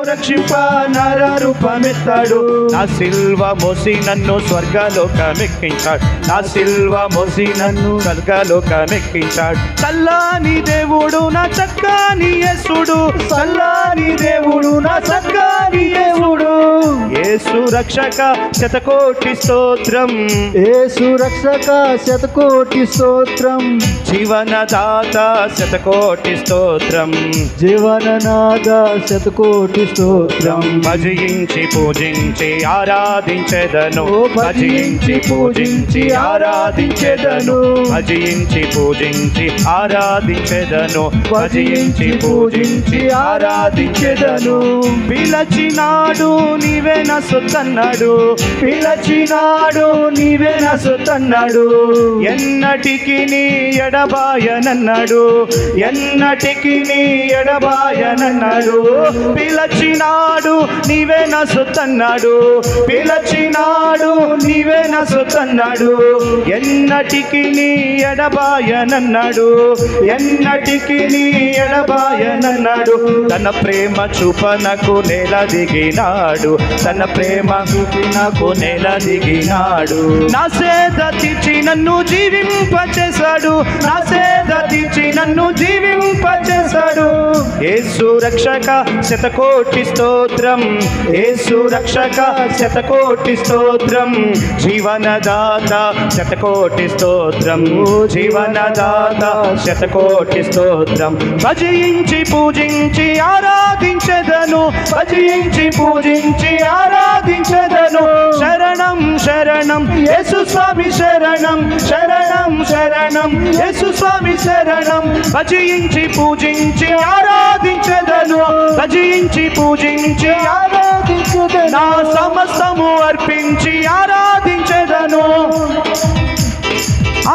రక్షింప నర రూపమెత్తాడు. నా సిల్వ మోసి నన్ను స్వర్గలోకమెక్కించాడు. నా సిల్వ మోసి నన్ను స్వర్గలోకమెక్కించాడు. చల్లాని దేవుడు నా చక్కని యేసుడు, చల్లాని దేవుడు నా చక్కని యేసుడు. యేసు రక్షక శతకోటి స్తోత్రం, యేసు రక్షక శతకోటి స్తోత్రం. జీవనదాత శతకోటి స్తోత్రం, జీవననాథ శతకోటి స్తోత్రం. భజించి పూజించి ఆరాధించెదను, భజించి పూజించి ఆరాధించెదను, భజించి పూజించి ఆరాధించెదను, భజించి పూజించి ఆరాధించెదను. పిలచినాడు నీవే నా సొత్తన్నాడు, పిలచినాడు నీవే నా సొత్తన్నాడు. ఎన్నటికి నీ ఎడబాయనన్నాడు, ఎన్నటికి నీ ఎడబాయనన్నాడు. పిలచినాడు నీవే నా సొత్తన్నాడు, పిలచినాడు నీవే నా సొత్తన్నాడు. ఎన్నటికి నీ ఎడబాయనన్నాడు, ఎన్నటికి నీ ఎడబాయనన్నాడు. తన ప్రేమ చూపనకు నేల దిగినాడు, తన ప్రేమ చూపినకు నేల దిగినాడు. నా సేద తీర్చి నన్ను జీవింపచేశాడు, నా సేద తీర్చి నన్ను జీవింపచేశాడు. యేసు రక్షక శతకోటి స్తోత్రం, యేసు రక్షక శతకోటి స్తోత్రం. జీవనదాత శతకోటి స్తోత్రం, జీవనదాత శతకోటి స్తోత్రం. భజించి పూజించి ఆరాధించెదను, భజించి పూజించి ఆరాధించెదను. శరణం శరణం యేసు స్వామి శరణం, శరణం శరణం యేసు స్వామి శరణం. భజించి పూజించి ఆరాధించెదను, భజించి పూజించి ఆరాధించెదను. నా సమస్తము అర్పించి ఆరాధించెదను,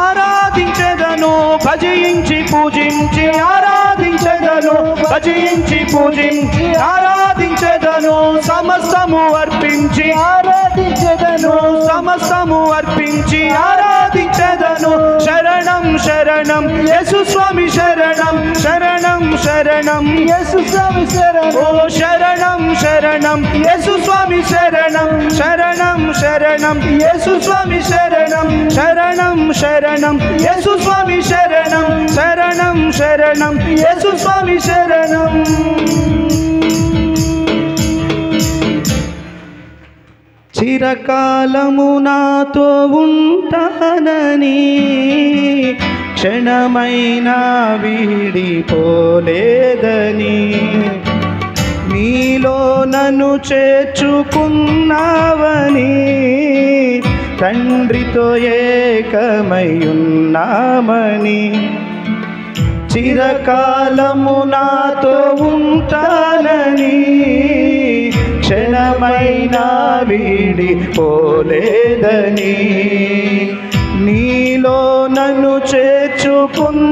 ఆరాధించెదను. భజించి పూజించి ఆరాధించెదను, భజించి పూజించి ఆరాధించెదను. సమస్తము అర్పించి ఆరాధించెదను, సమస్తము అర్పించి ఆరాధించెదను. శరణం శరణం యేసు స్వామి శరణం, శరణం శరణం యేసు స్వామి శరణం. ఓ శరణం శరణం యేసు స్వామి శరణం, శరణం శరణం యేసు స్వామి శరణం, శరణం శరణం యేసు స్వామి శరణం, శరణం శరణం యేసు స్వామి శరణం. చిరకాలము నాతో ఉంటానని క్షణమైనా వీడిపోలేదని, నీలో నన్ను చేర్చుకున్నావని, తండ్రితో ఏకమై ఉన్నామని. చిరకాలము నాతో ఉంటానని క్షణమైనా వీడిపోలేదని, నీలో నన్ను చేర్చుకున్నావని,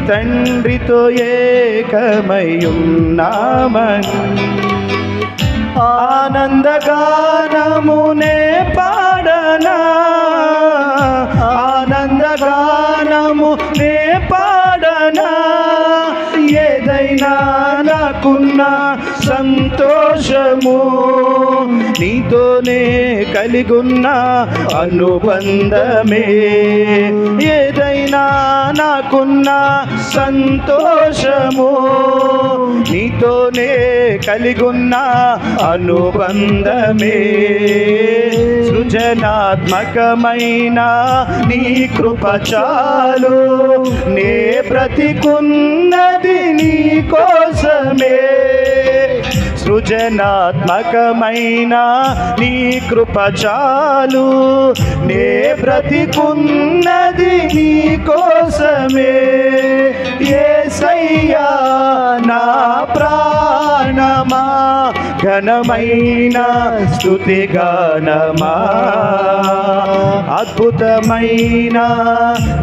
తండ్రితో ఏకమై ఉన్నామని. ఆనందగానమునే పాడనా, ఆనందగానమునే పాడనా. ఏదైనా నాకున్న సంతోషము నీతోనే కలిగున్న అనుబంధమే. ఏదైనా నాకున్న సంతోషము నీతోనే కలిగున్న అనుబంధమే. సృజనాత్మకమైన నీ కృప చాలు, నే బ్రతికున్నది నీ కోసమే. సృజనాత్మకమైన నీ కృప చాలు, నే బ్రతికున్నది నీ కోసమే. యేసయ్యా నా ప్రాణ గానమా ఘనమైన స్తుతి గానమా అద్భుతమైన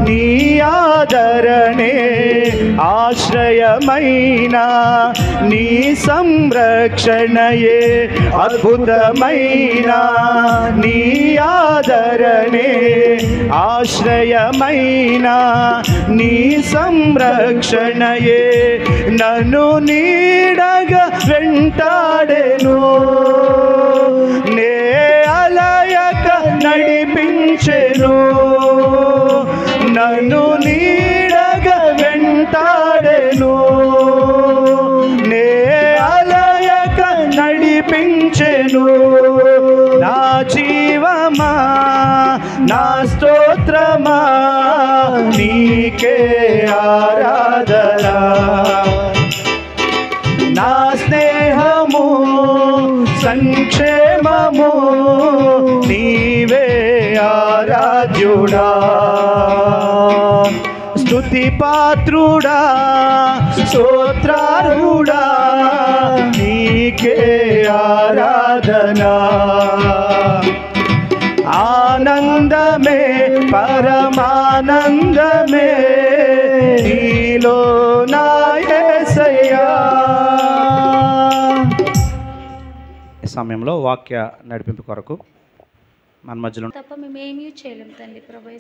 నీ ఆదరణే ఆశ్రయమైన నీ సంరక్షణయే అద్భుతమైన నీ ఆదరణే ఆశ్రయమైన నీ సంరక్షణయే నన్ను నీడగా వెంటాడెను నే అలయక నడిపించెను నన్ను నీడగా వెంటాడెను నే అలయక నడిపించెను నా జీవమా నా స్తోత్రమా నీకే ఆరాధన నా స్నేహము సంక్షేమము నీవే ఆరాధ్యుడా స్తుతి పాత్రుడా స్తోత్రారుడా నీకే ఆరాధన ఆనందమే పరమానందమే నీలో నా యేసయ్యా. ఈ సమయంలో వాక్య నడిపింపు కొరకు మన మధ్యలో తప్ప మేమేమీ చేయలేము తండ్రి ప్రభా.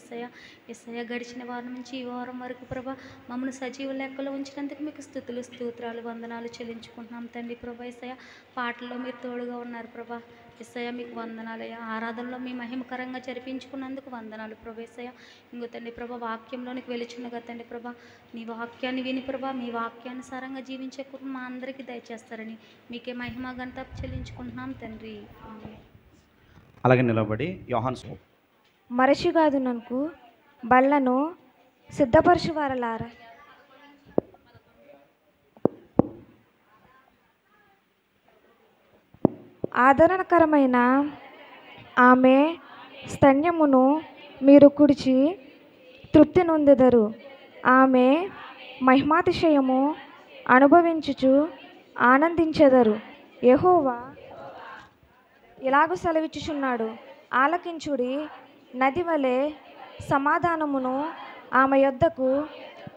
యేసయ్య గడిచిన వారం నుంచి ఈ వారం వరకు ప్రభా మమ్మల్ని సజీవ లెక్కలో ఉంచినందుకు మీకు స్తుతులు స్తోత్రాలు వందనాలు చెల్లించుకుంటున్నాం తండ్రి ప్రభా. యేసయ్య పాటల్లో మీరు తోడుగా ఉన్నారు ప్రభా. యేసయ్య మీకు వందనాలయ్యా. ఆరాధనలో మీ మహిమకరంగా జరిపించుకున్నందుకు వందనాలు ప్రభా. యేసయ్య ఇంకో తండ్రి ప్రభా వాక్యంలోనికి వెలుచున్నగా తండ్రి ప్రభా నీ వాక్యాన్ని విని ప్రభా మీ వాక్యానుసారంగా జీవించే కృప మా అందరికీ దయచేస్తారని మీకే మహిమ ఘనత చెల్లించుకుంటున్నాం తండ్రి. ఆమేన్. అలాగే నిలబడి యోహాను మరచిగాదు నన్కు బళ్ళను సిద్ధపరచువారలారా ఆదరణకరమైన ఆమె స్తన్యమును మీరు కుడిచి తృప్తి నొందెదరు. ఆమె మహిమాతిశయము అనుభవించుచు ఆనందించెదరు. యెహోవా ఇలాగూ సెలవిచ్చుచున్నాడు, ఆలకించుడి, నది వలె సమాధానమును ఆమె యొద్దకు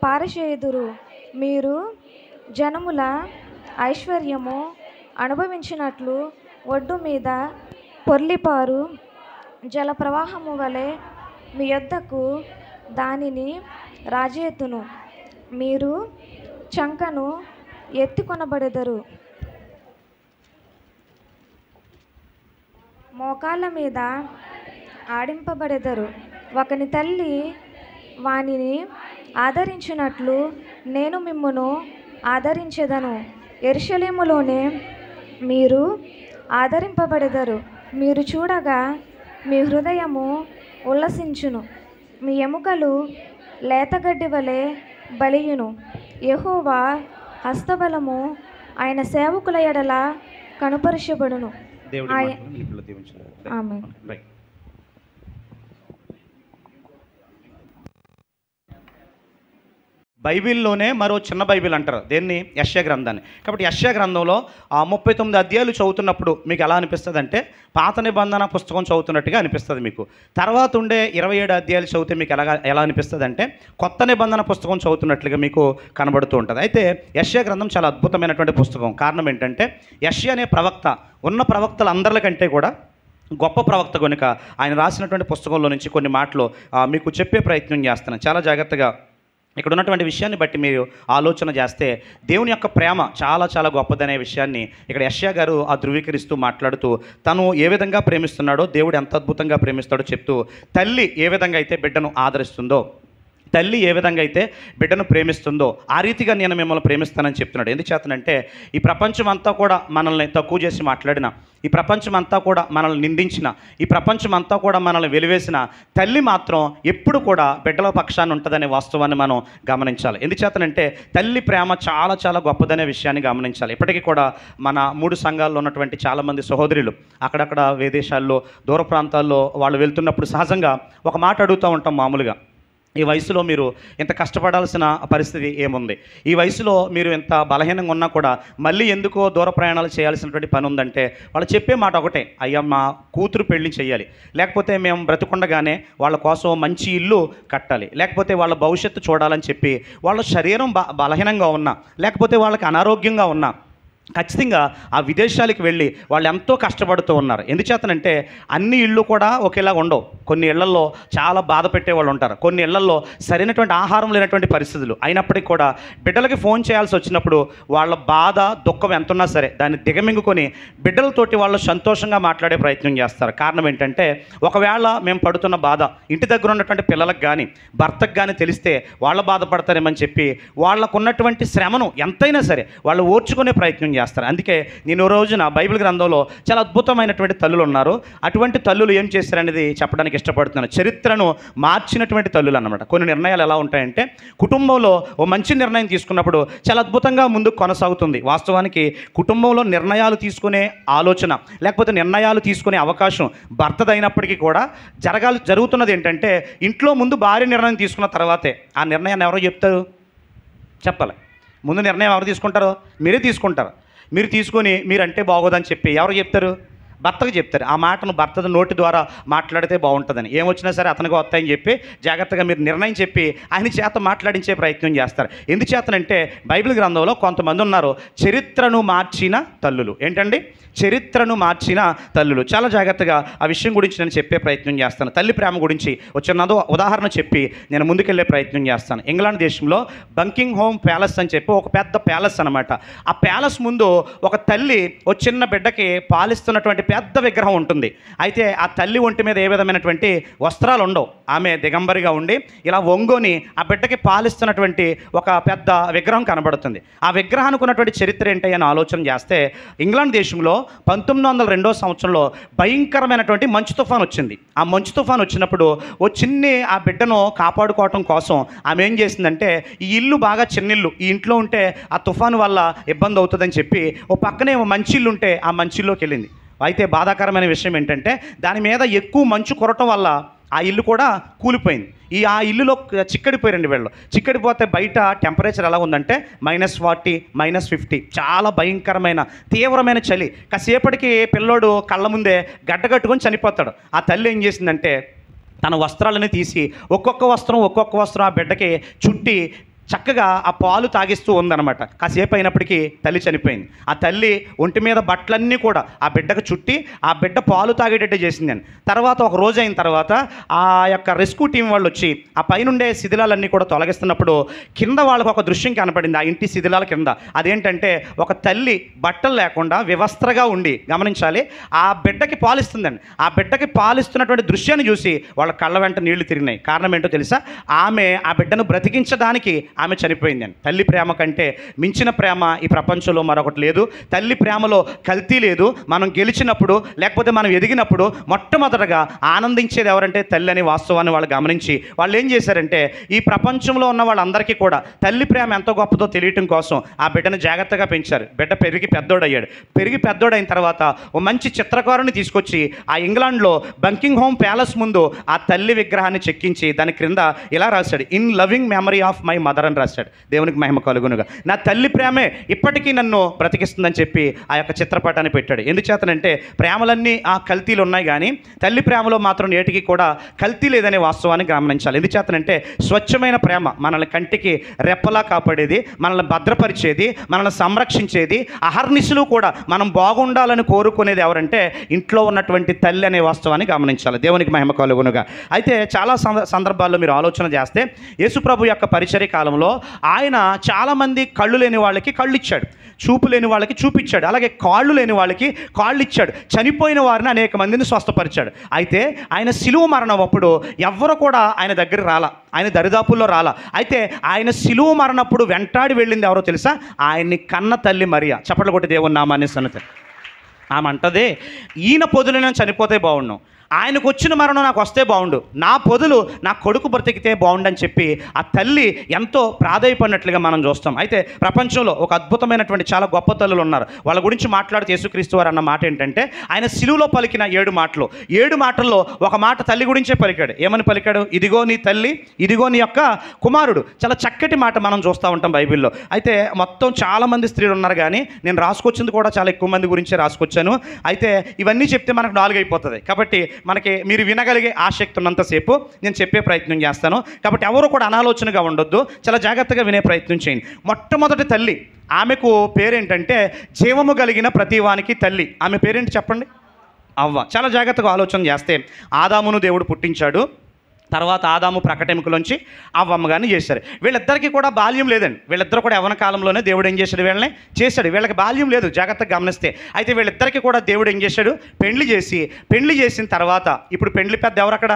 పారచేయుదురు. మీరు జనముల ఐశ్వర్యము అనుభవించినట్లు ఒడ్డు మీద పొర్లిపారు జల ప్రవాహము వలె మీ యొద్దకు దానిని రాజేతును. మీరు చంకను ఎత్తుకొనబడెదరు, మోకాళ్ళ మీద ఆడింపబడెదరు. ఒకని తల్లి వానిని ఆదరించినట్లు నేను మిమ్మును ఆదరించెదను. యెరూషలేములోనే మీరు ఆదరింపబడెదరు. మీరు చూడగా మీ హృదయము ఉల్లసించును, మీ ఎముకలు లేతగడ్డి వలె బలియును. యెహోవా హస్తబలము ఆయన సేవకుల ఎడల కనుపరచబడును. ఆమేన్. బైబిల్లోనే మరో చిన్న బైబిల్ అంటారు దేన్ని, యెషయా గ్రంథాన్ని. కాబట్టి యెషయా గ్రంథంలో 39 అధ్యాయాలు చదువుతున్నప్పుడు మీకు ఎలా అనిపిస్తుంది అంటే పాత నిబంధన పుస్తకం చదువుతున్నట్టుగా అనిపిస్తుంది మీకు. తర్వాత ఉండే 27 అధ్యాయాలు చదివితే మీకు ఎలా అనిపిస్తుంది అంటే కొత్త నిబంధన పుస్తకం చదువుతున్నట్లుగా మీకు కనబడుతూ ఉంటుంది. అయితే యెషయా గ్రంథం చాలా అద్భుతమైనటువంటి పుస్తకం. కారణం ఏంటంటే యెషయా అనే ప్రవక్త ఉన్న ప్రవక్తలందరికంటే కూడా గొప్ప ప్రవక్త కనుక ఆయన రాసినటువంటి పుస్తకంలో నుంచి కొన్ని మాటలు మీకు చెప్పే ప్రయత్నం చేస్తున్నాను. చాలా జాగ్రత్తగా ఇక్కడ ఉన్నటువంటి విషయాన్ని బట్టి మీరు ఆలోచన చేస్తే దేవుని యొక్క ప్రేమ చాలా చాలా గొప్పదనే విషయాన్ని ఇక్కడ యెషయా గారు ధృవీకరిస్తూ మాట్లాడుతూ తను ఏ విధంగా ప్రేమిస్తున్నాడో, దేవుడు ఎంత అద్భుతంగా ప్రేమిస్తాడో చెప్తూ, తల్లి ఏ విధంగా అయితే బిడ్డను ఆదరిస్తుందో, తల్లి ఏ విధంగా అయితే బిడ్డను ప్రేమిస్తుందో ఆ రీతిగా నేను మిమ్మల్ని ప్రేమిస్తానని చెప్తున్నాడు. ఎందుచేతనంటే ఈ ప్రపంచం అంతా కూడా మనల్ని తక్కువ చేసి మాట్లాడిన, ఈ ప్రపంచం అంతా కూడా మనల్ని నిందించిన, ఈ ప్రపంచం అంతా కూడా మనల్ని వెలివేసిన తల్లి మాత్రం ఎప్పుడు కూడా బిడ్డల పక్షాన్ని ఉంటుందనే వాస్తవాన్ని మనం గమనించాలి. ఎందుచేతనంటే తల్లి ప్రేమ చాలా చాలా గొప్పదనే విషయాన్ని గమనించాలి. ఇప్పటికీ కూడా మన 3 సంఘాల్లో ఉన్నటువంటి చాలామంది సహోదరులు అక్కడక్కడ విదేశాల్లో దూర ప్రాంతాల్లో వాళ్ళు వెళ్తున్నప్పుడు సహజంగా ఒక మాట అడుగుతూ ఉంటాం మామూలుగా, ఈ వయసులో మీరు ఇంత కష్టపడాల్సిన పరిస్థితి ఏముంది? ఈ వయసులో మీరు ఇంత బలహీనంగా ఉన్నా కూడా మళ్ళీ ఎందుకో దూర ప్రయాణాలు చేయాల్సినటువంటి పని ఉందంటే వాళ్ళు చెప్పే మాట ఒకటే, అయ్యా మా కూతురు పెళ్లి చేయాలి, లేకపోతే మేము బ్రతుకుండగానే వాళ్ళ కోసం మంచి ఇల్లు కట్టాలి, లేకపోతే వాళ్ళ భవిష్యత్తు చూడాలని చెప్పి వాళ్ళ శరీరం బలహీనంగా ఉన్నా, లేకపోతే వాళ్ళకి అనారోగ్యంగా ఉన్నా ఖచ్చితంగా ఆ విదేశాలకు వెళ్ళి వాళ్ళు ఎంతో కష్టపడుతూ ఉన్నారు. ఎందుచేతనంటే అన్ని ఇళ్ళు కూడా ఒకేలా ఉండవు. కొన్ని ఇళ్లలో చాలా బాధ పెట్టేవాళ్ళు ఉంటారు, కొన్ని ఇళ్లలో సరైనటువంటి ఆహారం లేనటువంటి పరిస్థితులు అయినప్పటికీ కూడా బిడ్డలకి ఫోన్ చేయాల్సి వచ్చినప్పుడు వాళ్ళ బాధ దుఃఖం ఎంతున్నా సరే దాన్ని దిగమింగుకొని బిడ్డలతోటి వాళ్ళు సంతోషంగా మాట్లాడే ప్రయత్నం చేస్తారు. కారణం ఏంటంటే ఒకవేళ మేము పడుతున్న బాధ ఇంటి దగ్గర ఉన్నటువంటి పిల్లలకు కానీ భర్తకు కానీ తెలిస్తే వాళ్ళు బాధపడతారేమని చెప్పి వాళ్ళకున్నటువంటి శ్రమను ఎంతైనా సరే వాళ్ళు ఓర్చుకునే ప్రయత్నం చేస్తారు. అందుకే నేను రోజున బైబిల్ గ్రంథంలో చాలా అద్భుతమైనటువంటి తల్లులు ఉన్నారు. అటువంటి తల్లులు ఏం చేశారనేది చెప్పడానికి ఇష్టపడుతున్నాను. చరిత్రను మార్చినటువంటి తల్లులు అన్నమాట. కొన్ని నిర్ణయాలు ఎలా ఉంటాయంటే కుటుంబంలో ఓ మంచి నిర్ణయం తీసుకున్నప్పుడు చాలా అద్భుతంగా ముందుకు కొనసాగుతుంది. వాస్తవానికి కుటుంబంలో నిర్ణయాలు తీసుకునే ఆలోచన లేకపోతే నిర్ణయాలు తీసుకునే అవకాశం భర్తదైనప్పటికీ కూడా జరుగుతున్నది ఏంటంటే ఇంట్లో ముందు భార్య నిర్ణయం తీసుకున్న తర్వాతే ఆ నిర్ణయాన్ని ఎవరో చెప్తారు? చెప్పాలి. ముందు నిర్ణయం ఎవరు తీసుకుంటారో? మీరే తీసుకుంటారు. మీరు తీసుకొని మీరంటే బాగోదని చెప్పి ఎవరు చెప్తారు? భర్తకు చెప్తారు. ఆ మాటను భర్త నోటి ద్వారా మాట్లాడితే బాగుంటుందని, ఏమొచ్చినా సరే అతనికి వస్తాయని చెప్పి జాగ్రత్తగా మీరు నిర్ణయం చెప్పి ఆయన చేత మాట్లాడించే ప్రయత్నం చేస్తారు. ఎందుచేతనంటే బైబిల్ గ్రంథంలో కొంతమంది ఉన్నారు చరిత్రను మార్చిన తల్లులు. ఏంటండి? చరిత్రను మార్చిన తల్లులు. చాలా జాగ్రత్తగా ఆ విషయం గురించి నేను చెప్పే ప్రయత్నం చేస్తాను. తల్లి ప్రేమ గురించి వచ్చిన ఉదాహరణ చెప్పి నేను ముందుకెళ్ళే ప్రయత్నం చేస్తాను. ఇంగ్లాండ్ దేశంలో బంకింగ్ హోమ్ ప్యాలెస్ అని చెప్పి ఒక పెద్ద ప్యాలెస్ అనమాట. ఆ ప్యాలెస్ ముందు ఒక తల్లి ఒక చిన్న బిడ్డకి పాలిస్తున్నటువంటి పెద్ద విగ్రహం ఉంటుంది. అయితే ఆ తల్లి ఒంటి మీద ఏ విధమైనటువంటి వస్త్రాలు ఉండవు. ఆమె దిగంబరిగా ఉండి ఇలా ఒంగోని ఆ బిడ్డకి పాలిస్తున్నటువంటి ఒక పెద్ద విగ్రహం కనబడుతుంది. ఆ విగ్రహానికి ఉన్నటువంటి చరిత్ర ఏంటి అని ఆలోచన చేస్తే ఇంగ్లాండ్ దేశంలో 1902 సంవత్సరంలో భయంకరమైనటువంటి మంచు తుఫాన్ వచ్చింది. ఆ మంచు తుఫాన్ వచ్చినప్పుడు ఓ చిన్ని ఆ బిడ్డను కాపాడుకోవటం కోసం ఆమె ఏం చేసిందంటే ఈ ఇల్లు బాగా చిన్నిల్లు, ఈ ఇంట్లో ఉంటే ఆ తుఫాను వల్ల ఇబ్బంది అవుతుందని చెప్పి ఓ పక్కనే మంచి ఇల్లు ఉంటే ఆ మంచి ఇల్లుకి వెళ్ళింది. అయితే బాధాకరమైన విషయం ఏంటంటే దాని మీద ఎక్కువ మంచు కురటం వల్ల ఆ ఇల్లు కూడా కూలిపోయింది. ఆ ఇల్లులో చిక్కడిపోయారండి వీళ్ళు. చిక్కడిపోతే బయట టెంపరేచర్ ఎలా ఉందంటే -40 -50 చాలా భయంకరమైన తీవ్రమైన చలి. కాసేపటికి పిల్లోడు కళ్ళ ముందే గడ్డగట్టుకొని చనిపోతాడు. ఆ తల్లి ఏం చేసిందంటే తన వస్త్రాలని తీసి ఒక్కొక్క వస్త్రం ఆ బిడ్డకి చుట్టి చక్కగా ఆ పాలు తాగిస్తూ ఉందన్నమాట. కాసేపు అయినప్పటికీ తల్లి చనిపోయింది. ఆ తల్లి ఒంటి మీద బట్టలన్నీ కూడా ఆ బిడ్డకు చుట్టి ఆ బిడ్డ పాలు తాగేటట్టు చేసిందని. తర్వాత ఒక రోజు అయిన తర్వాత ఆ యొక్క రెస్క్యూ టీం వాళ్ళు వచ్చి ఆ పైనుండే శిథిలాలన్నీ కూడా తొలగిస్తున్నప్పుడు కింద వాళ్ళకు ఒక దృశ్యం కనపడింది. ఆ ఇంటి శిథిలాల కింద అదేంటంటే ఒక తల్లి బట్టలు లేకుండా వివస్త్రగా ఉండి, గమనించాలి, ఆ బిడ్డకి పాలిస్తుందండి. ఆ బిడ్డకి పాలిస్తున్నటువంటి దృశ్యాన్ని చూసి వాళ్ళ కళ్ళ వెంట నీళ్లు తిరిగినాయి. కారణం ఏంటో తెలుసా? ఆమె ఆ బిడ్డను బ్రతికించడానికి ఆమె చనిపోయిందని. తల్లి ప్రేమ కంటే మించిన ప్రేమ ఈ ప్రపంచంలో మరొకటి లేదు. తల్లి ప్రేమలో కల్తీ లేదు. మనం గెలిచినప్పుడు లేకపోతే మనం ఎదిగినప్పుడు మొట్టమొదటగా ఆనందించేది ఎవరంటే తల్లి అని వాస్తవాన్ని వాళ్ళు గమనించి వాళ్ళు ఏం చేశారంటే ఈ ప్రపంచంలో ఉన్న వాళ్ళందరికీ కూడా తల్లి ప్రేమ ఎంత గొప్పదో తెలియటం కోసం ఆ బిడ్డను జాగ్రత్తగా పెంచారు. బిడ్డ పెరిగి పెద్దోడయ్యాడు. పెరిగి పెద్దోడైన తర్వాత ఓ మంచి చిత్రకారుని తీసుకొచ్చి ఆ ఇంగ్లాండ్లో బంకింగ్ హోమ్ ప్యాలెస్ ముందు ఆ తల్లి విగ్రహాన్ని చెక్కించి దాని క్రింద ఇలా రాశాడు, in loving memory of my mother అని రాశాడు. దేవునికి మహిమ కలుగునుగా. నా తల్లి ప్రేమే ఇప్పటికీ నన్ను బ్రతికిస్తుందని చెప్పి ఆ యొక్క చిత్రపటాన్ని పెట్టాడు. ఎందుచేతనంటే ప్రేమలన్నీ ఆ కల్తీలు ఉన్నాయి కానీ తల్లి ప్రేమలో మాత్రం నేటికి కూడా కల్తీ లేదనే వాస్తవాన్ని గమనించాలి. ఎందుచేతనంటే స్వచ్ఛమైన ప్రేమ మనల్ని కంటికి రెప్పలా కాపాడేది, మనల్ని భద్రపరిచేది, మనల్ని సంరక్షించేది, అహర్నిశలు కూడా మనం బాగుండాలని కోరుకునేది ఎవరంటే ఇంట్లో ఉన్నటువంటి తల్లి అనే వాస్తవాన్ని గమనించాలి. దేవునికి మహిమ కలుగునుగా. అయితే చాలా సందర్భాల్లో మీరు ఆలోచన చేస్తే యేసుప్రభు యొక్క పరిచర్య కాలంలో ఆయన చాలామంది కళ్ళు లేని వాళ్ళకి కళ్ళు ఇచ్చాడు, చూపు లేని వాళ్ళకి చూపించాడు, అలాగే కాళ్ళు లేని వాళ్ళకి కాళ్ళు ఇచ్చాడు, చనిపోయిన వారిని అనేక మందిని స్వస్థపరిచాడు. అయితే ఆయన శిలువ మరణం అప్పుడు ఎవ్వరు కూడా ఆయన దగ్గర రాలా, ఆయన దరిదాపుల్లో రాలా. అయితే ఆయన శిలువ మరణప్పుడు వెంటాడి వెళ్ళింది ఎవరో తెలుసా? ఆయన్ని కన్న తల్లి మరియా. చప్పట్లు కొట్టి దేవుని నామాన్ని సన్నత. ఆమె అంటదే ఈయన పొదులైనా చనిపోతే బాగున్నాం, ఆయనకు వచ్చిన మరణం నాకు వస్తే బాగుండు, నా పొదులు నా కొడుకు బ్రతికితే బాగుండని చెప్పి ఆ తల్లి ఎంతో ప్రాధేయపడినట్లుగా మనం చూస్తాం. అయితే ప్రపంచంలో ఒక అద్భుతమైనటువంటి చాలా గొప్ప తల్లులు ఉన్నారు. వాళ్ళ గురించి మాట్లాడితే యేసుక్రీస్తు వారు అన్న మాట ఏంటంటే, ఆయన సిలువలో పలికిన 7 మాటల్లో ఒక మాట తల్లి గురించే పలికాడు. ఏమని పలికాడు? ఇదిగో నీ తల్లి, ఇదిగో నీ యొక్క కుమారుడు. చాలా చక్కటి మాట మనం చూస్తూ ఉంటాం బైబిల్లో. అయితే మొత్తం చాలామంది స్త్రీలు ఉన్నారు, కానీ నేను రాసుకొచ్చింది కూడా చాలా ఎక్కువ మంది గురించే రాసుకొచ్చాను. అయితే ఇవన్నీ చెప్తే మనకు 4 అయిపోతుంది. కాబట్టి మనకి మీరు వినగలిగే ఆసక్తి ఉన్నంతసేపు నేను చెప్పే ప్రయత్నం చేస్తాను. కాబట్టి ఎవరు కూడా అనాలోచనగా ఉండొద్దు, చాలా జాగ్రత్తగా వినే ప్రయత్నం చేయండి. మొట్టమొదటి తల్లి, ఆమెకు పేరేంటంటే జీవము కలిగిన ప్రతివానికి తల్లి. ఆమె పేరేంటి చెప్పండి? అవ్వ. చాలా జాగ్రత్తగా ఆలోచన చేస్తే ఆదామును దేవుడు పుట్టించాడు. తర్వాత ఆదాము ప్రకటెముకలోంచి అవ్వమ్మగారిని చేశారు. వీళ్ళిద్దరికీ కూడా బాల్యం లేదండి. వీళ్ళిద్దరు కూడా యవ్వన కాలంలోనే దేవుడు ఏం చేశాడు? వీళ్ళని చేశాడు. వీళ్ళకి బాల్యం లేదు, జాగ్రత్తగా గమనిస్తే. అయితే వీళ్ళిద్దరికీ కూడా దేవుడు ఏం చేశాడు? పెళ్లి చేసిన తర్వాత ఇప్పుడు పెళ్లి పెద్ద ఎవరు అక్కడ?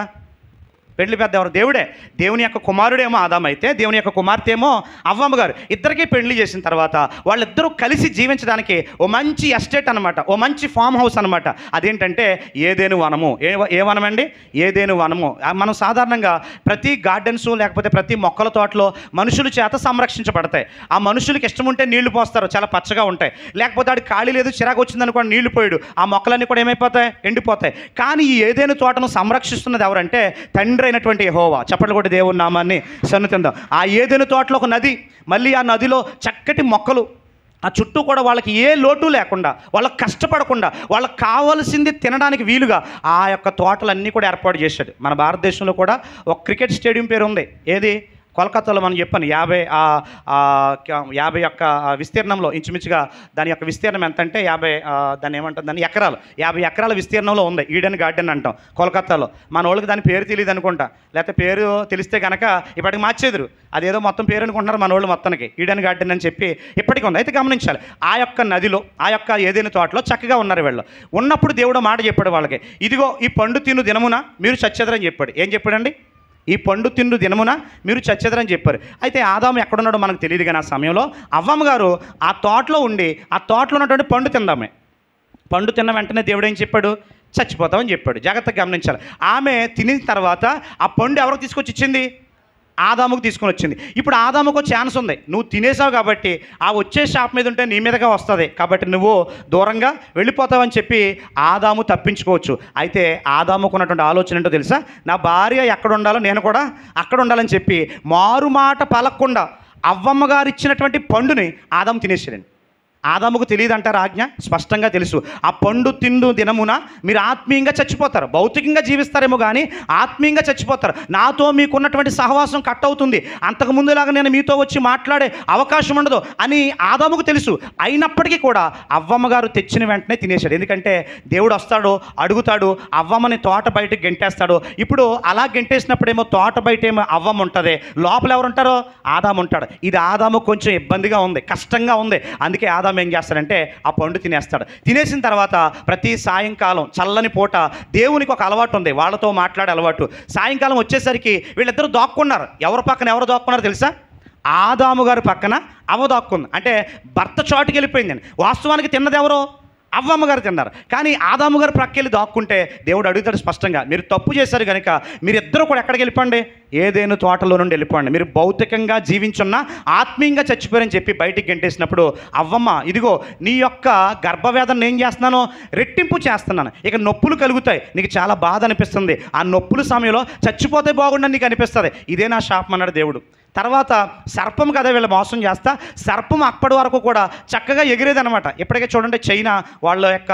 పెళ్లి పెద్ద ఎవరు? దేవుడే. దేవుని యొక్క కుమారుడేమో ఆదాము అయితే, దేవుని యొక్క కుమార్తె ఏమో అవ్వమ్మ గారు. ఇద్దరికీ పెళ్లి చేసిన తర్వాత వాళ్ళిద్దరూ కలిసి జీవించడానికి ఓ మంచి ఎస్టేట్ అనమాట, ఓ మంచి ఫామ్ హౌస్ అనమాట. అదేంటంటే ఏదేను వనము. ఏ వనం అండి? ఏదేను వనము. మనం సాధారణంగా ప్రతి గార్డెన్స్ లేకపోతే ప్రతి మొక్కల తోటలో మనుషుల చేత సంరక్షించబడతాయి. ఆ మనుషులకి ఇష్టం ఉంటే నీళ్లు పోస్తారు, చాలా పచ్చగా ఉంటాయి. లేకపోతే ఆడికి ఖాళీ లేదు, చిరాకు వచ్చిందనుకోండి, నీళ్లు పోయాడు, ఆ మొక్కలన్నీ కూడా ఏమైపోతాయి? ఎండిపోతాయి. కానీ ఈ ఏదేను తోటను సంరక్షిస్తున్నది ఎవరంటే తండ్రి అయినటువంటి యెహోవా. చెప్పండి కూడా దేవుని నామాన్ని సన్నిధిందాం. ఆ ఏదెను తోటలో ఒక నది, మళ్ళీ ఆ నదిలో చక్కటి మొక్కలు, ఆ చుట్టూ కూడా వాళ్ళకి ఏ లోటు లేకుండా, వాళ్ళకి కష్టపడకుండా, వాళ్ళకి కావాల్సింది తినడానికి వీలుగా ఆ యొక్క తోటలన్నీ కూడా ఏర్పాటు చేశాడు. మన భారతదేశంలో కూడా ఒక క్రికెట్ స్టేడియం పేరు ఉంది. ఏది? కోల్కతాలో మనం చెప్పాను 50 యొక్క విస్తీర్ణంలో ఇంచుమించుగా దాని యొక్క విస్తీర్ణం ఎంత అంటే దాన్ని ఏమంటారు, దాన్ని ఎకరాలు, 50 ఎకరాల విస్తీర్ణంలో ఉంది. ఈడెన్ గార్డెన్ అంటాం కోల్కతాలో. మన వాళ్ళకి దాని పేరు తెలియదు అనుకుంటా, లేకపోతే పేరు తెలిస్తే కనుక ఇప్పటికి మార్చేదురు. అదేదో మొత్తం పేరు అనుకుంటున్నారు మన వాళ్ళు మొత్తానికి. ఈడెన్ గార్డెన్ అని చెప్పి ఇప్పటికీ ఉంది. అయితే గమనించాలి, ఆ యొక్క నదిలో, ఆ యొక్క ఏదైనా తోటలో చక్కగా ఉన్నారు వీళ్ళు. ఉన్నప్పుడు దేవుడు మాట చెప్పాడు వాళ్ళకి, ఇదిగో ఈ పండు తిను దినమున మీరు చచ్చెదరని చెప్పాడు. ఏం చెప్పాడండి? ఈ పండు తిండు దినమున మీరు చచ్చెదరని చెప్పారు. అయితే ఆదాము ఎక్కడున్నాడో మనకు తెలియదు, కానీ ఆ సమయంలో అవ్వమ్మ గారు ఆ తోటలో ఉండి ఆ తోటలో ఉన్నటువంటి పండు తిందామే. పండు తిన్న వెంటనే దేవుడు ఏం చెప్పాడు? చచ్చిపోతామని చెప్పాడు. జాగ్రత్తగా గమనించాలి. ఆమె తినిన తర్వాత ఆ పండు ఎవరికి తీసుకొచ్చి ఇచ్చింది? ఆదాముకు తీసుకొని వచ్చింది. ఇప్పుడు ఆదాముకు ఛాన్స్ ఉంది, నువ్వు తినేసావు కాబట్టి ఆ వచ్చే షాప్ మీద ఉంటే నీ మీదగా వస్తుంది, కాబట్టి నువ్వు దూరంగా వెళ్ళిపోతావని చెప్పి ఆదాము తప్పించుకోవచ్చు. అయితే ఆదాముకు ఉన్నటువంటి ఆలోచన ఏంటో తెలుసా? నా భార్య ఎక్కడ ఉండాలో నేను కూడా అక్కడ ఉండాలని చెప్పి మారుమాట పలకకుండా అవ్వమ్మ గారు ఇచ్చినటువంటి పండుని ఆదాము తినేసాడండి. ఆదాముకు తెలియదు అంటారు ఆజ్ఞ? స్పష్టంగా తెలుసు. ఆ పండు తిండు దినమున మీరు ఆత్మీయంగా చచ్చిపోతారు. భౌతికంగా జీవిస్తారేమో కానీ ఆత్మీయంగా చచ్చిపోతారు. నాతో మీకున్నటువంటి సహవాసం కట్ అవుతుంది, అంతకుముందులాగా నేను మీతో వచ్చి మాట్లాడే అవకాశం ఉండదు అని ఆదాముకు తెలుసు. అయినప్పటికీ కూడా అవ్వమ్మ గారు తెచ్చిన వెంటనే తినేశాడు. ఎందుకంటే దేవుడు వస్తాడు, అడుగుతాడు, అవ్వమ్మని తోట బయటకు గెంటేస్తాడు. ఇప్పుడు అలా గెంటేసినప్పుడేమో తోట బయట ఏమో అవ్వమ్మ ఉంటుంది, లోపల ఎవరు ఉంటారో? ఆదాము ఉంటాడు. ఇది ఆదాము కొంచెం ఇబ్బందిగా ఉంది, కష్టంగా ఉంది. అందుకే ఆదాము ఏం చేస్తాడంటే ఆ పండు తినేస్తాడు. తినేసిన తర్వాత ప్రతి సాయంకాలం చల్లని పూట దేవునికి ఒక అలవాటు ఉంది, వాళ్ళతో మాట్లాడే అలవాటు. సాయంకాలం వచ్చేసరికి వీళ్ళిద్దరూ దాక్కున్నారు. ఎవరి పక్కన ఎవరు దాక్కున్నారు తెలుసా? ఆదాము గారి పక్కన అవ్వ దాక్కుంది. అంటే భర్త చాటుకి వెళ్ళిపోయిందండి. వాస్తవానికి తిన్నది ఎవరో? అవ్వమ్మ గారు తిన్నారు. కానీ ఆదాము గారు ప్రక్కెళ్ళి దాక్కుంటే దేవుడు అడుగుతాడు స్పష్టంగా, మీరు తప్పు చేశారు కనుక మీరిద్దరూ కూడా ఎక్కడికి వెళ్ళిపోండి? ఏదేను తోటలో నుండి వెళ్ళిపోండి. మీరు భౌతికంగా జీవించున్న ఆత్మీయంగా చచ్చిపోయారని చెప్పి బయటికి గెంటేసినప్పుడు అవ్వమ్మ, ఇదిగో నీ యొక్క గర్భవేదన ఏం చేస్తున్నాను? రెట్టింపు చేస్తున్నాను. ఇక నొప్పులు కలుగుతాయి, నీకు చాలా బాధ అనిపిస్తుంది. ఆ నొప్పుల సమయంలో చచ్చిపోతే బాగుండని నీకు అనిపిస్తుంది. ఇదే నా శాపం అన్నాడు దేవుడు. తర్వాత సర్పం కదా వీళ్ళు మోసం చేస్తా, సర్పం అప్పటి వరకు కూడా చక్కగా ఎగిరేదనమాట. ఇప్పటికే చూడండి, చైనా వాళ్ళ యొక్క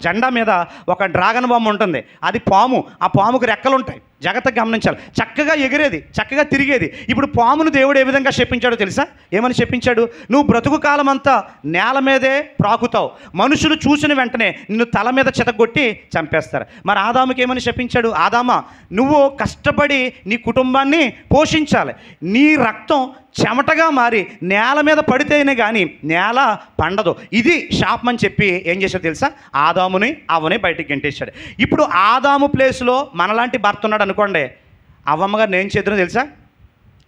జెండా మీద ఒక డ్రాగన్ బొమ్మ ఉంటుంది, అది పాము. ఆ పాముకు రెక్కలు ఉంటాయి, జాగ్రత్తగా గమనించాలి. చక్కగా ఎగిరేది, చక్కగా తిరిగేది. ఇప్పుడు పామును దేవుడు ఏ విధంగా శపించాడో తెలుసా? ఏమని శపించాడు? నువ్వు బ్రతుకు కాలం అంతా నేల మీదే ప్రాకుతావు, మనుషులు చూసిన వెంటనే నిన్ను తల మీద చెతగొట్టి చంపేస్తారు. మరి ఆదాముకి ఏమని శపించాడు? ఆదామా, నువ్వు కష్టపడి నీ కుటుంబాన్ని పోషించాలి, నీ రక్తం చెమటగా మారి నేల మీద పడితేనే కానీ నేల పండదు, ఇది శాపం అని చెప్పి ఏం చేశాడు తెలుసా? ఆదాముని అవ్వని బయటికి గెంటేశాడు. ఇప్పుడు ఆదాము ప్లేస్లో మనలాంటి భర్త ఉన్నాడు అనుకోండి, అవ్వమ్మ గారు ఏం చేద్దారో తెలుసా?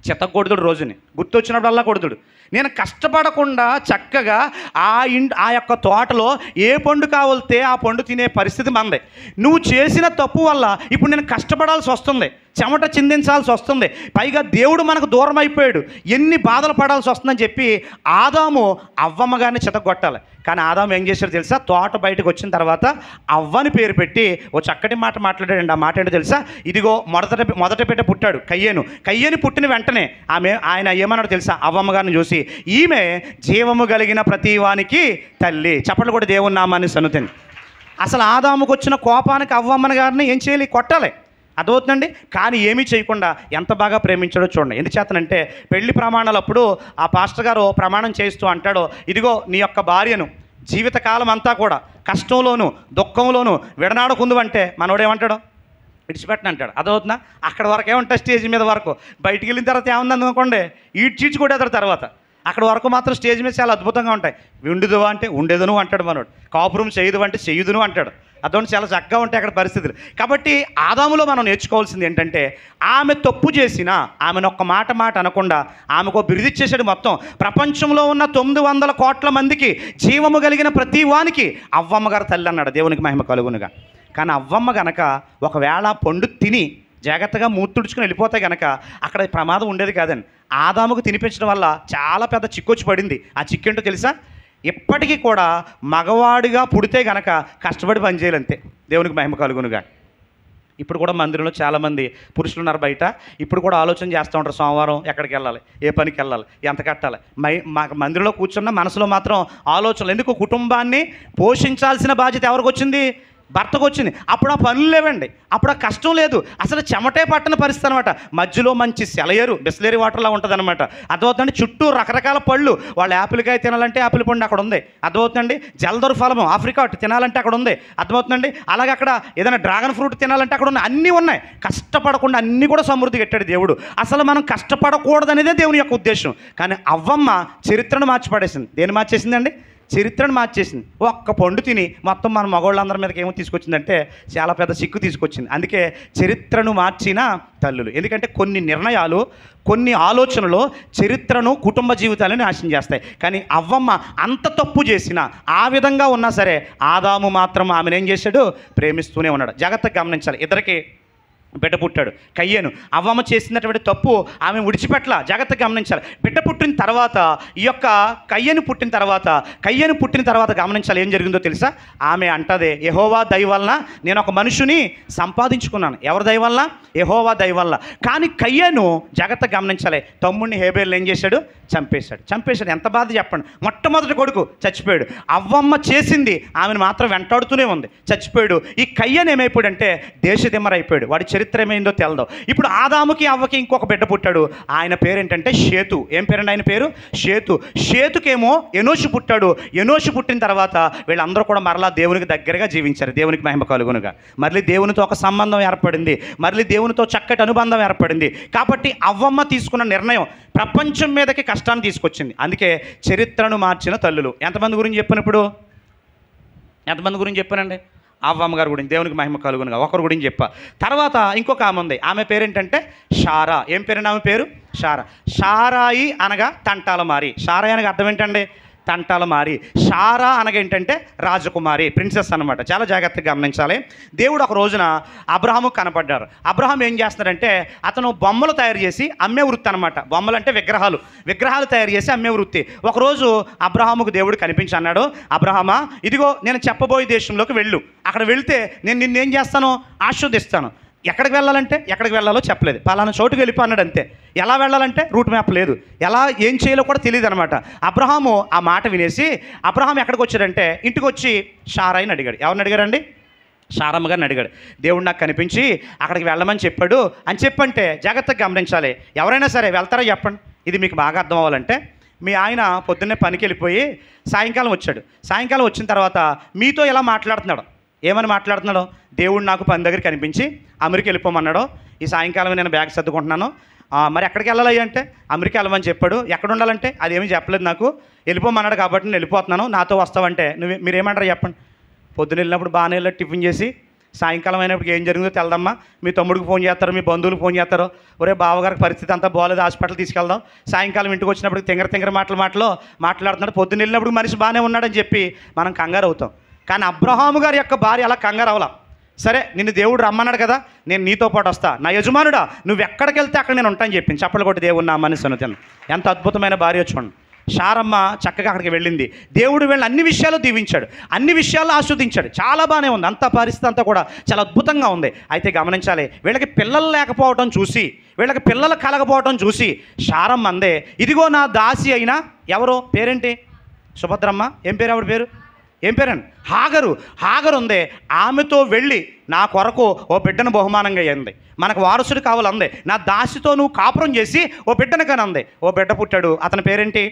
చితగొడుతుడు రోజుని, గుర్తొచ్చినప్పుడల్లా కొడుతుడు. నేను కష్టపడకుండా చక్కగా ఆ యొక్క తోటలో ఏ పండు కావాలితే ఆ పండు తినే పరిస్థితి మనదే. నువ్వు చేసిన తప్పు వల్ల ఇప్పుడు నేను కష్టపడాల్సి వస్తుంది, చెమట చిందించాల్సి వస్తుంది, పైగా దేవుడు మనకు దూరం అయిపోయాడు, ఎన్ని బాధలు పడాల్సి వస్తుందని చెప్పి ఆదాము అవ్వమ్మ గారిని చితగొట్టాలి. కానీ ఆదాము ఏం చేశాడు తెలుసా? తోట బయటకు వచ్చిన తర్వాత అవ్వని పేరు పెట్టి ఓ చక్కటి మాట మాట్లాడాడండి. ఆ మాట ఏంటో తెలుసా? ఇదిగో మొదట పెట్ట పుట్టాడు కయ్యేను పుట్టిన వెంటనే ఆయన ఏమన్నాడు తెలుసా? అవ్వమ్మ గారిని చూసి, ఈమె జీవము కలిగిన ప్రతివానికి తల్లి. చప్పట్లు కూడా దేవుని నామాన్ని సన్నుతిని. అసలు ఆదాముకు వచ్చిన కోపానికి అవ్వమ్మ గారిని ఏం చేయాలి? కొట్టాలి. అదవుతుందండి. కానీ ఏమీ చేయకుండా ఎంత బాగా ప్రేమించాడో చూడండి. ఎందుచేతనంటే పెళ్లి ప్రమాణాలప్పుడు ఆ పాస్టర్ గారు ప్రమాణం చేస్తూ అంటాడో, ఇదిగో నీ యొక్క భార్యను జీవితకాలం అంతా కూడా కష్టంలోను దుఃఖంలోను విడనాడకుందు అంటే మనోడేమంటాడు? విడిచిపెట్టను అంటాడు. అదవుతుందా? అక్కడ వరకు ఏమంటా స్టేజ్ మీద వరకు, బయటికి వెళ్ళిన తర్వాత ఏముంది అనుకోండి, ఈడ్చీడ్చి కొట్టేతాడు. తర్వాత అక్కడ వరకు మాత్రం స్టేజ్ మీద చాలా అద్భుతంగా ఉంటాయి. ఉండుదువా అంటే ఉండేదును అంటాడు మనోడు, కాపురం చేయదు అంటే చేయుదును అంటాడు. అదొకటి చాలా చక్కగా ఉంటాయి అక్కడ పరిస్థితులు. కాబట్టి ఆదాములో మనం నేర్చుకోవాల్సింది ఏంటంటే, ఆమె తప్పు చేసినా ఆమెను ఒక్క మాట అనకుండా ఆమెకు బిరుదిచ్చేసాడు. మొత్తం ప్రపంచంలో ఉన్న 900 కోట్ల మందికి జీవము కలిగిన ప్రతి వానికి అవ్వమ్మ గారు తల్లి అన్నాడు. దేవునికి మహిమ కలుగునుగా. కానీ అవ్వమ్మ గనక ఒకవేళ పండు తిని జాగ్రత్తగా మూతుడుచుకుని వెళ్ళిపోతే కనుక అక్కడ ప్రమాదం ఉండేది కాదండి. ఆదాముకు తినిపించడం వల్ల చాలా పెద్ద చిక్కొచ్చి పడింది. ఆ చిక్కేంటో తెలుసా? ఇప్పటికీ కూడా మగవాడిగా పుడితే గనక కష్టపడి పనిచేయాలంతే. దేవునికి మహిమ కలుగునుగా. ఇప్పుడు కూడా మందిరంలో చాలామంది పురుషులు ఉన్నారు బయట. ఇప్పుడు కూడా ఆలోచన చేస్తూ ఉంటారు, సోమవారం ఎక్కడికి వెళ్ళాలి, ఏ పనికి వెళ్ళాలి, ఎంత కట్టాలి. మా మందిరంలో కూర్చున్న మనసులో మాత్రం ఆలోచనలు. ఎందుకు? కుటుంబాన్ని పోషించాల్సిన బాధ్యత ఎవరికి వచ్చింది? భర్తకు వచ్చింది. అప్పుడు ఆ పనులు లేవండి, అప్పుడు ఆ కష్టం లేదు, అసలు చెమటే పట్టన పరిస్థితి అనమాట. మధ్యలో మంచి సెలయేరు బిస్లరీ వాటర్లా ఉంటుంది అనమాట. అర్థమవుతుందండి. చుట్టూ రకరకాల పళ్ళు, వాళ్ళు యాపిల్కాయ తినాలంటే యాపిల్ పండు అక్కడ ఉంది. అర్థమవుతుందండి. జలదొర ఫలము ఆఫ్రికా తినాలంటే అక్కడ ఉంది. అర్థమవుతుందండి. అలాగే అక్కడ ఏదైనా డ్రాగన్ ఫ్రూట్ తినాలంటే అక్కడ ఉన్నాయి. అన్నీ ఉన్నాయి. కష్టపడకుండా అన్నీ కూడా సమృద్ధి కట్టాడు దేవుడు. అసలు మనం కష్టపడకూడదనేదే దేవుని యొక్క ఉద్దేశం. కానీ అవ్వమ్మ చరిత్రను మార్చిపడేసింది. దేన్ని మార్చేసిందండి? చరిత్రను మార్చేసింది. ఒక్క పండు తిని మొత్తం మన మగవాళ్ళందరి మీదకి ఏమో తీసుకొచ్చిందంటే చాలా పెద్ద సిక్కు తీసుకొచ్చింది. అందుకే చరిత్రను మార్చిన తల్లులు. ఎందుకంటే కొన్ని నిర్ణయాలు, కొన్ని ఆలోచనలు చరిత్రను, కుటుంబ జీవితాలను నాశనం చేస్తాయి. కానీ అవ్వమ్మ అంత తప్పు చేసినా, ఆ విధంగా ఉన్నా సరే ఆదాము మాత్రం ఆమెను ఏం చేశాడు? ప్రేమిస్తూనే ఉన్నాడు. జాగ్రత్తగా గమనించాలి. ఇద్దరికి బిడ్డ పుట్టాడు కయ్యేను. అవ్వమ్మ చేసినటువంటి తప్పు ఆమె విడిచిపెట్ల. జాగ్రత్తగా గమనించాలి. బిడ్డ పుట్టిన తర్వాత ఈ యొక్క కయ్యేను పుట్టిన తర్వాత గమనించాలి ఏం జరిగిందో తెలుసా? ఆమె అంటదే, యెహోవా దయ వలన నేను ఒక మనుషుని సంపాదించుకున్నాను. ఎవరి దయ వలన? యెహోవా దయ వలన. కానీ కయ్యేను జాగ్రత్తగా గమనించాలి, తమ్ముడిని హేబేల్ని ఏం చేశాడు? చంపేశాడు. ఎంత బాధ చెప్పండి. మొట్టమొదటి కొడుకు చచ్చిపోయాడు. అవ్వమ్మ చేసింది ఆమెను మాత్రం వెంటాడుతూనే ఉంది, చచ్చిపోయాడు. ఈ కయ్యను ఏమైపోయాడంటే దేశదిమ్మరైపోయాడు. వాడి చరిత్ర ఏమైందో తెలదు. ఇప్పుడు ఆదాముకి అవ్వకి ఇంకొక బిడ్డ పుట్టాడు. ఆయన పేరేంటంటే షేతు. ఏం పేరండి ఆయన పేరు? షేతుకేమో ఎనోషు పుట్టాడు. ఎనోషు పుట్టిన తర్వాత వీళ్ళందరూ కూడా మరలా దేవునికి దగ్గరగా జీవించారు. దేవునికి మహిమ కలుగునుగా. మళ్ళీ దేవునితో ఒక సంబంధం ఏర్పడింది, మళ్ళీ దేవునితో చక్కటి అనుబంధం ఏర్పడింది. కాబట్టి అవ్వమ్మ తీసుకున్న నిర్ణయం ప్రపంచం మీదకి కష్టాన్ని తీసుకొచ్చింది. అందుకే చరిత్రను మార్చిన తల్లులు. ఎంతమంది గురించి చెప్పానండి? అవ్వమ్మ గారి గురించి. దేవునికి మహిమ కలుగునుగా. ఒకరి గురించి చెప్పా. తర్వాత ఇంకొక ఆమె ఉంది. ఆమె పేరేంటంటే షారా. ఏం పేరండి ఆమె పేరు? షారా. షారాయి అనగా తంటాల మారి. షారాయి అనగా అర్థం ఏంటండి? తంటాల మారి. షారా అనగా ఏంటంటే రాజకుమారి, ప్రిన్సెస్ అనమాట. చాలా జాగ్రత్తగా గమనించాలి. దేవుడు ఒక రోజున అబ్రహాము కనపడ్డారు. అబ్రహాం ఏం చేస్తున్నాడంటే అతను బొమ్మలు తయారు చేసి అమ్మే వృత్తి అనమాట. బొమ్మలు అంటే విగ్రహాలు తయారు చేసి అమ్మే వృత్తి. ఒకరోజు అబ్రహాముకు దేవుడు కనిపించి అన్నాడు, అబ్రహామా, ఇదిగో నేను చెప్పబోయే దేశంలోకి వెళ్ళు. అక్కడ వెళ్తే నేను నిన్నేం చేస్తాను? ఆశీర్వదిస్తాను. ఎక్కడికి వెళ్ళాలో చెప్పలేదు. పలానా చోటుకి వెళ్ళిపో అన్నాడు అంతే. ఎలా వెళ్ళాలంటే రూట్ మ్యాప్ లేదు, ఎలా ఏం చేయాలో కూడా తెలియదు అనమాట. అబ్రహాము ఆ మాట వినేసి అబ్రహాం ఎక్కడికి వచ్చాడంటే ఇంటికి వచ్చి షారాయిని అడిగాడు. ఎవరిని అడిగారండి? షారమ్మ గారిని అడిగాడు. దేవుడు నాకు కనిపించి అక్కడికి వెళ్ళమని చెప్పాడు అని చెప్పంటే జాగ్రత్తగా గమనించాలి. ఎవరైనా సరే వెళ్తారా చెప్పండి. ఇది మీకు బాగా అర్థం అవ్వాలంటే, మీ ఆయన పొద్దున్నే పనికి వెళ్ళిపోయి సాయంకాలం వచ్చాడు. సాయంకాలం వచ్చిన తర్వాత మీతో ఎలా మాట్లాడుతున్నాడు? ఏమని మాట్లాడుతున్నాడు? దేవుడు నాకు పని దగ్గర కనిపించి అమెరికా వెళ్ళిపోమన్నాడు. ఈ సాయంకాలం నేను బ్యాగ్ సర్దుకుంటున్నాను. మరి ఎక్కడికి వెళ్ళాలి అంటే అమెరికా వెళ్ళమని చెప్పాడు. ఎక్కడ ఉండాలంటే అదేమీ చెప్పలేదు. నాకు వెళ్ళిపోమన్నాడు కాబట్టి నేను వెళ్ళిపోతున్నాను, నాతో వస్తావంటే మీరేమంటారు చెప్పండి? పొద్దున వెళ్ళినప్పుడు బాగానే వెళ్ళి టిఫిన్ చేసి సాయంకాలం అయినప్పటికి ఏం జరిగిందో తెలదమ్మా, మీ తమ్ముడికి ఫోన్ చేస్తారు, మీ బంధువులకు ఫోన్ చేస్తారు, ఒరే బావగారికి పరిస్థితి అంతా బాగోలేదు, హాస్పిటల్ తీసుకెళ్దాం. సాయంకాలం ఇంటికి వచ్చినప్పటికి తింగర మాటలు మాట్లాడుతున్నాడు, పొద్దున్న వెళ్ళినప్పుడు మనిషి బాగానే ఉన్నాడని చెప్పి మనం కంగారు అవుతాం. కానీ అబ్రహాము గారి యొక్క భార్య అలా కంగారు అవలా. సరే నిన్ను దేవుడు రమ్మన్నాడు కదా, నేను నీతో పాటు వస్తా, నా యజమానుడా నువ్వు ఎక్కడికి వెళ్తే అక్కడ నేను ఉంటాను చెప్పింది. చప్పలు కొట్టి దేవుడు నా మనసు అనుతాను. ఎంత అద్భుతమైన భార్య చూడండి. శారమ్మ చక్కగా అక్కడికి వెళ్ళింది. దేవుడు వీళ్ళని అన్ని విషయాలు దీవించాడు, అన్ని విషయాలు ఆస్వాదించాడు. చాలా బాగానే ఉంది, అంత పరిస్థితి అంతా కూడా చాలా అద్భుతంగా ఉంది. అయితే గమనించాలి, వీళ్ళకి పిల్లలు లేకపోవడం చూసి, వీళ్ళకి పిల్లలు కలగపోవడం చూసి శారమ్మ అందే, ఇదిగో నా దాసి అయినా ఎవరో పేరేంటి, సుభద్రమ్మ, ఏం పేరు ఆవిడ పేరు, ఏం పేరండి, హాగరు ఉందే, ఆమెతో వెళ్ళి నా కొరకు ఓ బిడ్డను బహుమానంగా అయింది, మనకు వారసుడు కావాలందే, నా దాసితో నువ్వు కాపురం చేసి ఓ బిడ్డను కానీ అందే. ఓ బిడ్డ పుట్టాడు, అతని పేరేంటి,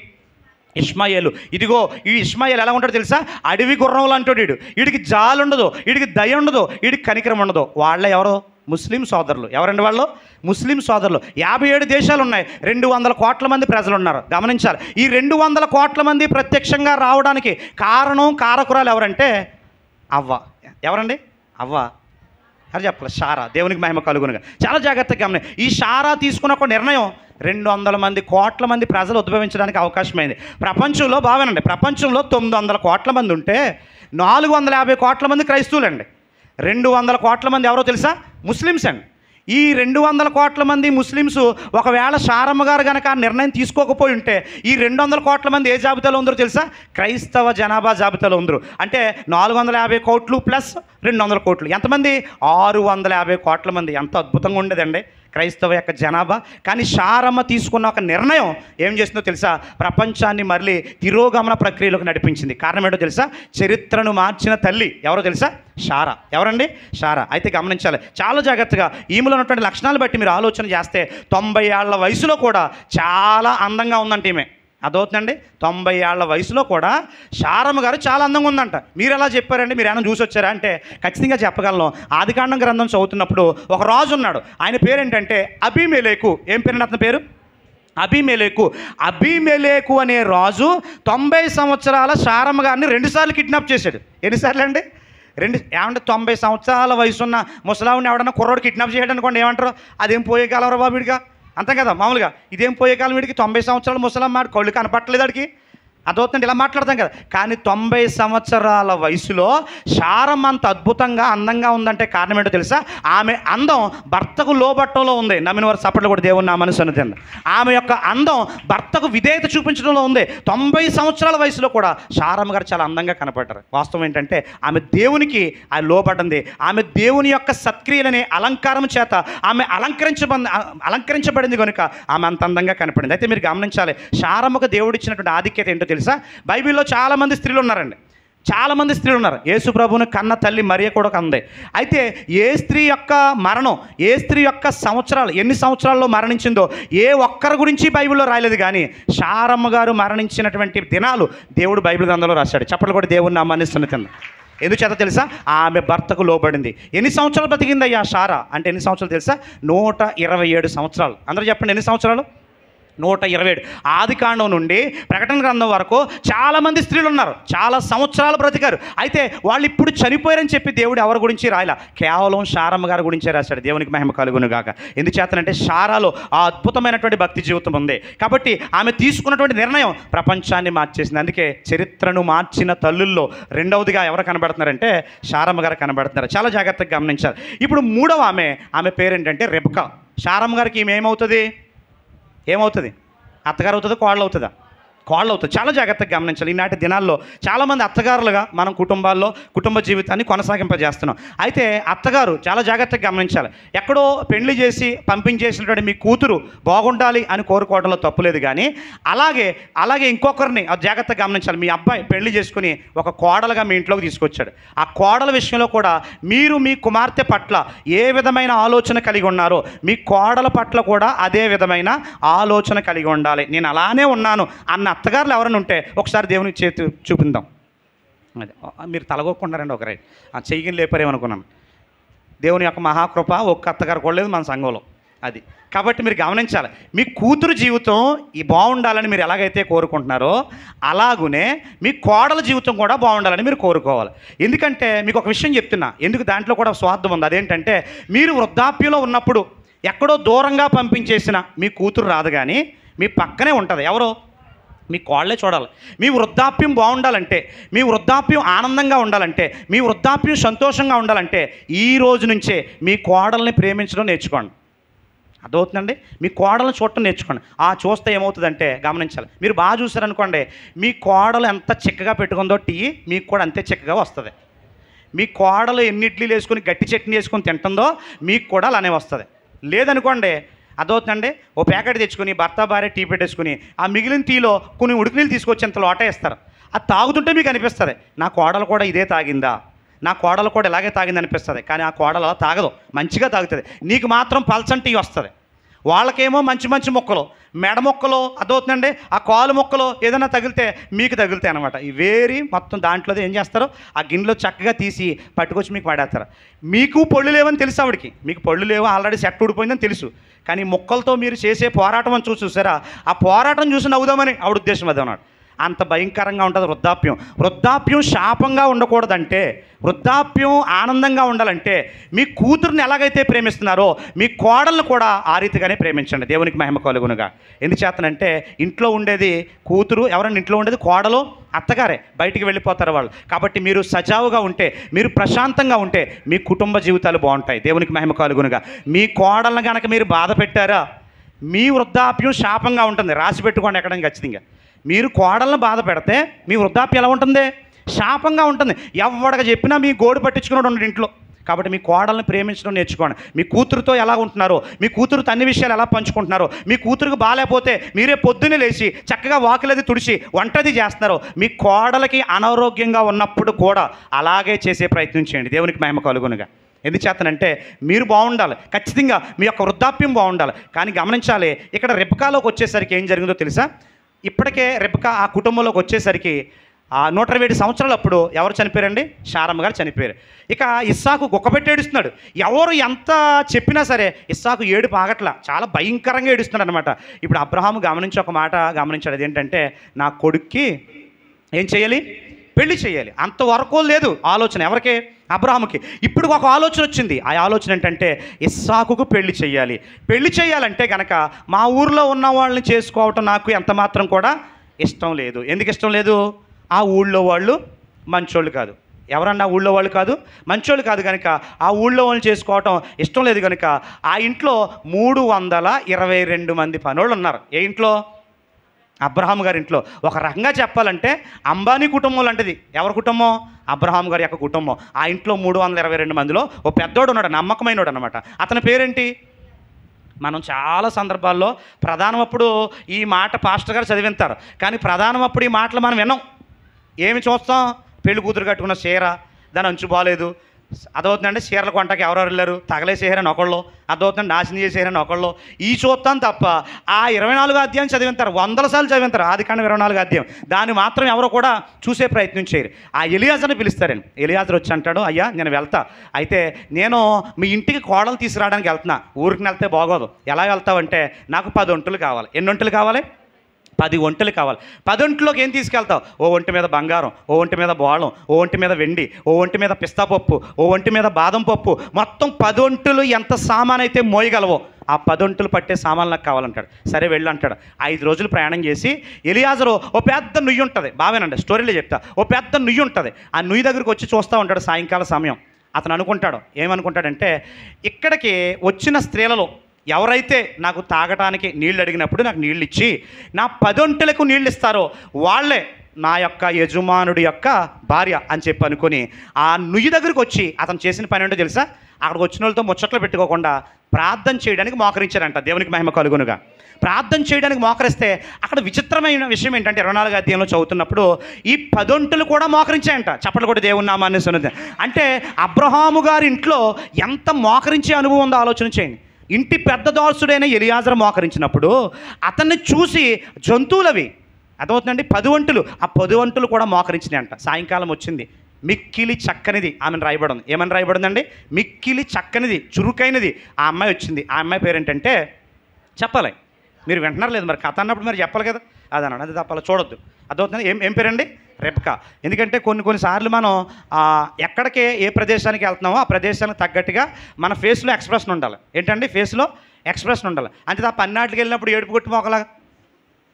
ఇష్మాయేలు. ఇదిగో ఈ ఇష్మాయేలు ఎలా ఉంటాడో తెలుసా, అడవి గుర్రంలో అంటాడు. వీడికి జాలు ఉండదు, వీడికి దయ ఉండదు, వీడికి కనికరం ఉండదు. వాళ్ళే ఎవరో ముస్లిం సోదరులు. ఎవరండి వాళ్ళు, ముస్లిం సోదరులు. 57 దేశాలు ఉన్నాయి, 200 కోట్ల మంది ప్రజలు ఉన్నారు. గమనించాలి, ఈ 200 కోట్ల మంది ప్రత్యక్షంగా రావడానికి కారకురాలు ఎవరంటే అవ్వ. ఎవరండి అవ్వ, అది చెప్పాలి, షారా. దేవునికి మహిమ కలుగునుగా. చాలా జాగ్రత్తగా గమని, ఈ షారా తీసుకున్న ఒక నిర్ణయం 200 కోట్ల మంది ప్రజలు ఉద్భవించడానికి అవకాశమైంది. ప్రపంచంలో బాగానండి, ప్రపంచంలో 900 కోట్ల మంది ఉంటే 450 కోట్ల మంది క్రైస్తవులండి. 200 కోట్ల మంది ఎవరో తెలుసా, ముస్లిమ్స్ అండి. ఈ 200 కోట్ల మంది ముస్లిమ్స్ ఒకవేళ శారమ్మ గారు కనుక ఆ నిర్ణయం తీసుకోకపోయి ఉంటే ఈ 200 కోట్ల మంది ఏ జాబితాలో ఉందరో తెలుసా, క్రైస్తవ జనాభా జాబితాలో ఉందరు. అంటే 450 కోట్లు ప్లస్ 200 కోట్లు ఎంతమంది, 650 కోట్ల మంది. ఎంత అద్భుతంగా ఉండేదండి క్రైస్తవ యొక్క జనాభా. కానీ శారమ్మ తీసుకున్న ఒక నిర్ణయం ఏం చేసిందో తెలుసా, ప్రపంచాన్ని మళ్ళీ తిరోగమన ప్రక్రియలోకి నడిపించింది. కారణం ఏంటో తెలుసా, చరిత్రను మార్చిన తల్లి ఎవరో తెలుసా, షారా. ఎవరండి, షారా. అయితే గమనించాలి చాలా జాగ్రత్తగా, ఈమెలో ఉన్నటువంటి లక్షణాలు బట్టి మీరు ఆలోచన చేస్తే 90 ఏళ్ల వయసులో కూడా చాలా అందంగా ఉందంట ఈమె. అదవుతుందండి, 90 ఏళ్ల వయసులో కూడా శారమ్మ గారు చాలా అందంగా ఉందంట. మీరు ఎలా చెప్పారండి, మీరు ఏమైనా చూసి వచ్చారా అంటే ఖచ్చితంగా చెప్పగలను. ఆదికాండం గ్రంథం చదువుతున్నప్పుడు ఒక రాజు ఉన్నాడు, ఆయన పేరేంటంటే అబీమెలెకు. ఏం పేరండి అతని పేరు, అబీమెలెకు అనే రాజు 90 సంవత్సరాల శారమ్మ గారిని 2 సార్లు కిడ్నాప్ చేశాడు. ఎన్నిసార్లు అండి, 2. ఏమంటే 90 సంవత్సరాల వయసున్న ముసలావుని ఎవడన్నా కుర్రోడు కిడ్నాప్ చేయడం అనుకోండి, ఏమంటారు, అదేం పోయే కాలరా బాబు వీడిగా, అంతే కదా మామూలుగా. ఇదేం పోయే కాలం వీడికి, 90 సంవత్సరాల ముసలమ్మ కళ్ళు కనపట్టలేదు వాడికి, అదవుతుంది ఇలా మాట్లాడతాం కదా. కానీ 90 సంవత్సరాల వయసులో శారమ్మ అంత అద్భుతంగా అందంగా ఉందంటే కారణం ఏంటో తెలుసా, ఆమె అందం భర్తకు లోబట్టంలో ఉంది. నమ్మిన వారు సపట్లు కూడా దేవుని నా మనసు అనుదండి. ఆమె యొక్క అందం భర్తకు విధేయత చూపించడంలో ఉంది. 90 సంవత్సరాల వయసులో కూడా శారమ్మ గారు చాలా అందంగా కనపడ్డారు. వాస్తవం ఏంటంటే ఆమె దేవునికి లోబడింది. ఆమె దేవుని యొక్క సత్క్రియలని అలంకారం చేత ఆమె అలంకరించబడింది కనుక ఆమె అంత అందంగా కనపడింది. అయితే మీరు గమనించాలి, శారమ్మకు దేవుడు ఇచ్చినటువంటి ఆధిక్యత ఏంటో తెలుసా, బైబిల్లో చాలామంది స్త్రీలు ఉన్నారండి, చాలామంది స్త్రీలు ఉన్నారు. యేసు ప్రభువుని కన్న తల్లి మరియ కూడా కందే. అయితే ఏ స్త్రీ యొక్క మరణం, ఏ స్త్రీ యొక్క సంవత్సరాలు, ఎన్ని సంవత్సరాల్లో మరణించిందో ఏ ఒక్కరి గురించి బైబిల్లో రాయలేదు. కానీ శారమ్మ గారు మరణించినటువంటి దినాలు దేవుడు బైబిల్ గ్రంథంలో రాశాడు. చప్పట్లు కూడా దేవుని నామాన్ని స్తుతించండి. ఎందుచేత తెలుసా, ఆమె భర్తకు లోబడింది. ఎన్ని సంవత్సరాలు బ్రతికింది అయ్యా షారా అంటే, ఎన్ని సంవత్సరాలు తెలుసా, 127 సంవత్సరాలు. అందరూ చెప్పండి ఎన్ని సంవత్సరాలు, 127. ఆదికాండం నుండి ప్రకటన గ్రంథం వరకు చాలామంది స్త్రీలు ఉన్నారు, చాలా సంవత్సరాలు బ్రతికారు. అయితే వాళ్ళు ఇప్పుడు చనిపోయారని చెప్పి దేవుడు ఎవరి గురించి రాయలా, కేవలం శారమ్మ గారి గురించే రాశాడు. దేవునికి మహిమ కలుగును గాక. ఎందుచేతనంటే శారాలో ఆ అద్భుతమైనటువంటి భక్తి జీవితం ఉంది కాబట్టి ఆమె తీసుకున్నటువంటి నిర్ణయం ప్రపంచాన్ని మార్చేసింది. అందుకే చరిత్రను మార్చిన తల్లుల్లో 2వదిగా ఎవరు కనబడుతున్నారంటే శారమ్మ గారు కనబడుతున్నారు. చాలా జాగ్రత్తగా గమనించాలి. ఇప్పుడు 3వ ఆమె పేరేంటంటే రెబకా. శారమ్మ గారికి ఈమె ఏమవుతుంది, అత్తగారు అవుతుందా, కోడలు అవుతుందా, కోళ్ళు అవుతుంది. చాలా జాగ్రత్తగా గమనించాలి. ఈనాటి దినాల్లో చాలామంది అత్తగారులుగా మనం కుటుంబాల్లో కుటుంబ జీవితాన్ని కొనసాగింపజేస్తున్నాం. అయితే అత్తగారు చాలా జాగ్రత్తగా గమనించాలి. ఎక్కడో పెళ్లి చేసి పంపించేసినటువంటి మీ కూతురు బాగుండాలి అని కోరుకోవడంలో తప్పులేదు. కానీ అలాగే ఇంకొకరిని జాగ్రత్తగా గమనించాలి. మీ అబ్బాయి పెళ్లి చేసుకుని ఒక కోడలుగా మీ ఇంట్లోకి తీసుకొచ్చాడు. ఆ కోడల విషయంలో కూడా మీరు మీ కుమార్తె పట్ల ఏ విధమైన ఆలోచన కలిగి ఉన్నారో మీ కోడల పట్ల కూడా అదే విధమైన ఆలోచన కలిగి ఉండాలి. నేను అలానే ఉన్నాను అన్న అత్తగారులు ఎవరైనా ఉంటే ఒకసారి దేవునికి చేతి చూపిందాం. అదే మీరు తలగొక్కుంటారండి, ఒక రైట్ చెయ్యిని లేపారేమనుకున్నాను. దేవుని యొక్క మహాకృప ఒక్క అత్తగారు కూడా లేదు మన సంఘంలో. అది. కాబట్టి మీరు గమనించాలి, మీ కూతురు జీవితం ఈ బాగుండాలని మీరు ఎలాగైతే కోరుకుంటున్నారో అలాగునే మీ కోడల జీవితం కూడా బాగుండాలని మీరు కోరుకోవాలి. ఎందుకంటే మీకు ఒక విషయం చెప్తున్నా, ఎందుకు దాంట్లో కూడా స్వార్థం ఉంది. అదేంటంటే మీరు వృద్ధాప్యంలో ఉన్నప్పుడు ఎక్కడో దూరంగా పంపించేసిన మీ కూతురు రాదు, కానీ మీ పక్కనే ఉంటుంది. ఎవరో మీ కోళ్ళే చూడాలి. మీ వృద్ధాప్యం బాగుండాలంటే, మీ వృద్ధాప్యం ఆనందంగా ఉండాలంటే, మీ వృద్ధాప్యం సంతోషంగా ఉండాలంటే ఈ రోజు నుంచే మీ కోడల్ని ప్రేమించడం నేర్చుకోండి. అర్థమవుతుందండి? మీ కోడలను చూడటం నేర్చుకోండి. ఆ చూస్తే ఏమవుతుందంటే గమనించాలి, మీరు బాగా చూసారనుకోండి, మీ కోడలు ఎంత చిక్కగా పెట్టుకుందో టీ మీకు కూడా అంతే చిక్కగా వస్తుంది. మీ కోడలు ఎన్ని ఇడ్లీలు వేసుకుని గట్టి చట్నీ వేసుకొని తింటుందో మీకు కూడా అలానే వస్తుంది. లేదనుకోండి, అదవుతుందండి, ఓ ప్యాకెట్ తెచ్చుకొని భర్త భార్య టీ పెట్టేసుకుని ఆ మిగిలిన టీలో కొన్ని ఉడికి నీళ్ళు తీసుకొచ్చి ఇంత లోట వేస్తారు. అది తాగుతుంటే మీకు అనిపిస్తుంది, నా కోడలు కూడా ఇదే తాగిందా, నా కోడలు కూడా ఇలాగే తాగింది అనిపిస్తుంది. కానీ ఆ కోడలు అలా తాగదు, మంచిగా తాగుతుంది. నీకు మాత్రం పల్చని టీ వస్తుంది. వాళ్ళకేమో మంచి మంచి మొక్కలు, మెడ మొక్కలు, అదవుతుందండి, ఆ కాలు మొక్కలు ఏదైనా తగిలితే మీకు తగులుతాయి అనమాట. ఇవేరి మొత్తం దాంట్లో ఏం చేస్తారు, ఆ గిన్నెలో చక్కగా తీసి పట్టుకొచ్చి మీకు పడేస్తారు. మీకు పళ్ళు లేవని తెలుసు ఆవిడకి, మీకు పళ్ళు లేవు, ఆల్రెడీ సెట్ ఊడిపోయిందని తెలుసు. కానీ మొక్కలతో మీరు చేసే పోరాటం అని చూసారా, ఆ పోరాటం చూసి నవ్వుదామని ఆవిడ ఉద్దేశం అది అన్నాడు. అంత భయంకరంగా ఉంటుంది వృద్ధాప్యం. వృద్ధాప్యం శాపంగా ఉండకూడదంటే, వృద్ధాప్యం ఆనందంగా ఉండాలంటే మీ కూతుర్ని ఎలాగైతే ప్రేమిస్తున్నారో మీ కోడలను కూడా ఆ రీతిగానే ప్రేమించండి. దేవునికి మహిమ కలుగునుగా. ఎందుచేతనంటే ఇంట్లో ఉండేది కూతురు, ఎవరైనా ఇంట్లో ఉండేది కోడలు, అత్తగారే. బయటికి వెళ్ళిపోతారు వాళ్ళు. కాబట్టి మీరు సజావుగా ఉంటే, మీరు ప్రశాంతంగా ఉంటే మీ కుటుంబ జీవితాలు బాగుంటాయి. దేవునికి మహిమ కలుగునుగా. మీ కోడలను కనుక మీరు బాధ పెట్టారా మీ వృద్ధాప్యం శాపంగా ఉంటుంది. రాసి పెట్టుకోండి ఎక్కడ ఖచ్చితంగా. మీరు కోడలను బాధ పెడితే మీ వృద్ధాప్యం ఎలా ఉంటుంది, శాపంగా ఉంటుంది. ఎవడికి చెప్పినా మీ గోడు పట్టించుకున్నాడు ఉండడు ఇంట్లో. కాబట్టి మీ కోడల్ని ప్రేమించడం నేర్చుకోండి. మీ కూతురుతో ఎలా ఉంటున్నారో, మీ కూతురుతో అన్ని విషయాలు ఎలా పంచుకుంటున్నారో, మీ కూతురుకు బాగాలేకపోతే మీరే పొద్దున్నే లేచి చక్కగా వాకిలది తుడిచి వంటది చేస్తున్నారో, మీ కోడలకి అనారోగ్యంగా ఉన్నప్పుడు కూడా అలాగే చేసే ప్రయత్నం చేయండి. దేవునికి మహిమ కలుగునుగా. ఎందుచేతనంటే మీరు బాగుండాలి, ఖచ్చితంగా మీ యొక్క వృద్ధాప్యం బాగుండాలి. కానీ గమనించాలి, ఇక్కడ రెబ్కాలోకి వచ్చేసరికి ఏం జరిగిందో తెలుసా? ఇప్పటికే రెబ్కా ఆ కుటుంబంలోకి వచ్చేసరికి 120 సంవత్సరాలు అప్పుడు ఎవరు చనిపోయారండి? శారమ్మ గారు చనిపోయారు. ఇక ఇస్సాకు గుక్కపెట్టి ఏడుస్తున్నాడు. ఎవరు ఎంత చెప్పినా సరే ఇస్సాకు ఏడుపు ఆగట్లా, చాలా భయంకరంగా ఏడుస్తున్నాడు అనమాట. ఇప్పుడు అబ్రహాము గమనించి ఒక మాట గమనించాడు, అదేంటంటే నా కొడుక్కి ఏం చేయాలి, పెళ్లి చేయాలి. అంతవరకు లేదు ఆలోచన ఎవరికి, అబ్రహాముకి. ఇప్పుడు ఒక ఆలోచన వచ్చింది. ఆ ఆలోచన ఏంటంటే ఇస్సాకుకు పెళ్లి చేయాలి. పెళ్లి చేయాలంటే కనుక మా ఊర్లో ఉన్న వాళ్ళని చేసుకోవటం నాకు ఎంత మాత్రం కూడా ఇష్టం లేదు. ఎందుకు ఇష్టం లేదు? ఆ ఊళ్ళో వాళ్ళు మంచోళ్ళు కాదు. ఎవరన్నా ఊళ్ళో వాళ్ళు కాదు, మంచోళ్ళు కాదు కనుక ఆ ఊళ్ళో వాళ్ళని చేసుకోవటం ఇష్టం లేదు కనుక ఆ ఇంట్లో 322 మంది పనోళ్ళు ఉన్నారు. ఏ ఇంట్లో? అబ్రహాం గారి ఇంట్లో. ఒక రకంగా చెప్పాలంటే అంబానీ కుటుంబం లాంటిది. ఎవరి కుటుంబం? అబ్రహాం గారి యొక్క కుటుంబం. ఆ ఇంట్లో 322 మందిలో ఓ పెద్దోడు ఉన్నాడు, నమ్మకమైనోడు అనమాట. అతని పేరేంటి? మనం చాలా సందర్భాల్లో ప్రధానమప్పుడు ఈ మాట పాస్టర్ గారు చదివింతారు, కానీ ప్రధానమప్పుడు ఈ మాటలు మనం విన్నాం. ఏమి చూస్తాం? పెళ్లి కూతురు కట్టుకున్న చీర, దాని అంచు బాగాలేదు, అదవుతుందంటే చీరల కొంటకి ఎవరెవరు వెళ్ళారు, తగలేసేయారని ఒకళ్ళు, అదవుతుంది నాశనం చేసేయారని ఒకళ్ళు. ఈ చూస్తాం తప్ప ఆ 24వ అధ్యాయం చదివింతారు, 100 సార్లు చదివింతారు. ఆది కాండం 24వ అధ్యాయం. దాన్ని మాత్రం ఎవరో కూడా చూసే ప్రయత్నం చేయరు. ఆ ఎలియాజర్ని పిలుస్తారండి. ఎలియాజర్ వచ్చి అంటాడు, అయ్యా నేను వెళ్తా, అయితే నేను మీ ఇంటికి కోడలు తీసుకురావడానికి వెళ్తున్నా, ఊరికి వెళ్తే బాగోదు. ఎలా వెళ్తావంటే నాకు 10 ఒంటెలు కావాలి. ఎన్ని ఒంటెలు కావాలి? 10 ఒంటెలు కావాలి. 10 ఒంటెలోకి ఏం తీసుకెళ్తావు? ఓ ఒంటి మీద బంగారం, ఓ ఒంటి మీద బోళం, ఓ ఒంటి మీద వెండి, ఓ ఒంటి మీద పిస్తా పప్పు, ఓ ఒంటి మీద బాదం పప్పు, మొత్తం 10 ఒంటెలు ఎంత సామాన్ అయితే మోయగలవో ఆ 10 ఒంటెలు పట్టే సామాన్లు నాకు కావాలంటాడు. సరే వెళ్ళు అంటాడు. 5 రోజులు ప్రయాణం చేసి ఎలియాజరు ఓ పెద్ద నుయ్యి ఉంటుంది, బావేనండి స్టోరీలో చెప్తా, ఓ పెద్ద నుయ్యి ఉంటుంది. ఆ నుయ్యి దగ్గరికి వచ్చి చూస్తూ ఉంటాడు సాయంకాల సమయం. అతను అనుకుంటాడు, ఏమనుకుంటాడంటే ఇక్కడికి వచ్చిన స్త్రీలలో ఎవరైతే నాకు తాగటానికి నీళ్ళు అడిగినప్పుడు నాకు నీళ్ళు ఇచ్చి నా 10 ఒంటెలకు నీళ్ళు ఇస్తారో వాళ్ళే నా యొక్క యజమానుడి యొక్క భార్య అని చెప్పి అనుకుని ఆ నుయ్యి దగ్గరికి వచ్చి అతను చేసిన పని ఏంటో తెలుసా? అక్కడికి వచ్చిన వాళ్ళతో ముచ్చట్లు పెట్టుకోకుండా ప్రార్థన చేయడానికి మోకరించారంట. దేవునికి మహిమ కలుగునుగా. ప్రార్థన చేయడానికి మోకరిస్తే అక్కడ విచిత్రమైన విషయం ఏంటంటే 24వ అధ్యాయంలో చదువుతున్నప్పుడు ఈ 10 ఒంటెలు కూడా మోకరించాయంట. చప్పట్లు కూడా దేవుని నామాన్ని సున్నది. అంటే అబ్రహాము గారి ఇంట్లో ఎంత మోకరించే అనుభవం ఉందో ఆలోచన చేయండి. ఇంటి పెద్ద దాసుడైన ఎలియాజరు మోకరించినప్పుడు అతన్ని చూసి జంతువులవి అర్థమవుతుందండి 10 ఒంటెలు, ఆ 10 ఒంటెలు కూడా మోకరించినాయి అంట. సాయంకాలం వచ్చింది, మిక్కిలి చక్కనిది ఆమెను రాయబడింది. ఏమని రాయబడిందండి? మిక్కిలి చక్కనిది, చురుకైనది ఆ అమ్మాయి వచ్చింది. ఆ అమ్మాయి పేరేంటంటే చెప్పాలి, మీరు వింటున్నారు లేదు మరి కథ అన్నప్పుడు మరి చెప్పాలి కదా, అదన్నాడు. అది తప్పాలి, చూడొద్దు. అదవుతుంది. ఏం పేరండి? రెబ్కా. ఎందుకంటే కొన్నిసార్లు మనం ఎక్కడికి ఏ ప్రదేశానికి వెళ్తున్నామో ఆ ప్రదేశానికి తగ్గట్టుగా మన ఫేస్లో ఎక్స్ప్రెషన్ ఉండాలి. ఏంటండి? ఫేస్లో ఎక్స్ప్రెషన్ ఉండాలి. అంతే తప్ప అన్నాటికి వెళ్ళినప్పుడు ఏడుపు కొట్టి మొక్కలాగా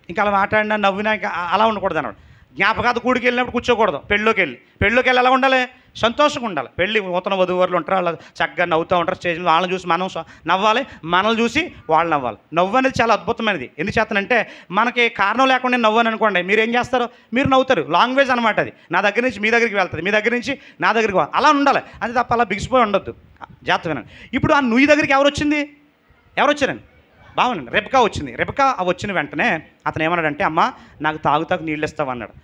ఇంకా అలా మాట్లాడినా నవ్వినా ఇంకా అలా ఉండకూడదు అన్నాడు. జ్ఞాపకాత కూడికి వెళ్ళినప్పుడు కూర్చోకూడదు. పెళ్ళిలోకి వెళ్ళి ఎలా ఉండాలి? సంతోషంగా ఉండాలి. పెళ్ళి నూతన వధువరులు ఉంటారు, వాళ్ళు చక్కగా నవ్వుతూ ఉంటారు స్టేజ్లో. వాళ్ళని చూసి మనం నవ్వాలి, మనల్ని చూసి వాళ్ళు నవ్వాలి. నవ్వు అనేది చాలా అద్భుతమైనది. ఎందుకు చేస్తానంటే మనకి కారణం లేకుండా నవ్వని అనుకోండి, మీరు ఏం చేస్తారు? మీరు నవ్వుతారు. లాంగ్వేజ్ అనమాట అది. నా దగ్గర నుంచి మీ దగ్గరికి వెళ్తుంది, మీ దగ్గర నుంచి నా దగ్గరికి అలా ఉండాలి. అంతే తప్ప అలా బిగిసిపోయి ఉండొద్దు. జాగ్రత్త వినండి. ఇప్పుడు ఆ నుయ్యి దగ్గరికి ఎవరు వచ్చారండి? బాగుండండి. రెబ్కా వచ్చింది. రెబ్కా వచ్చిన వెంటనే అతను ఏమన్నాడంటే, అమ్మ నాకు తాగుతాకు నీళ్ళు ఇస్తావు అన్నాడు.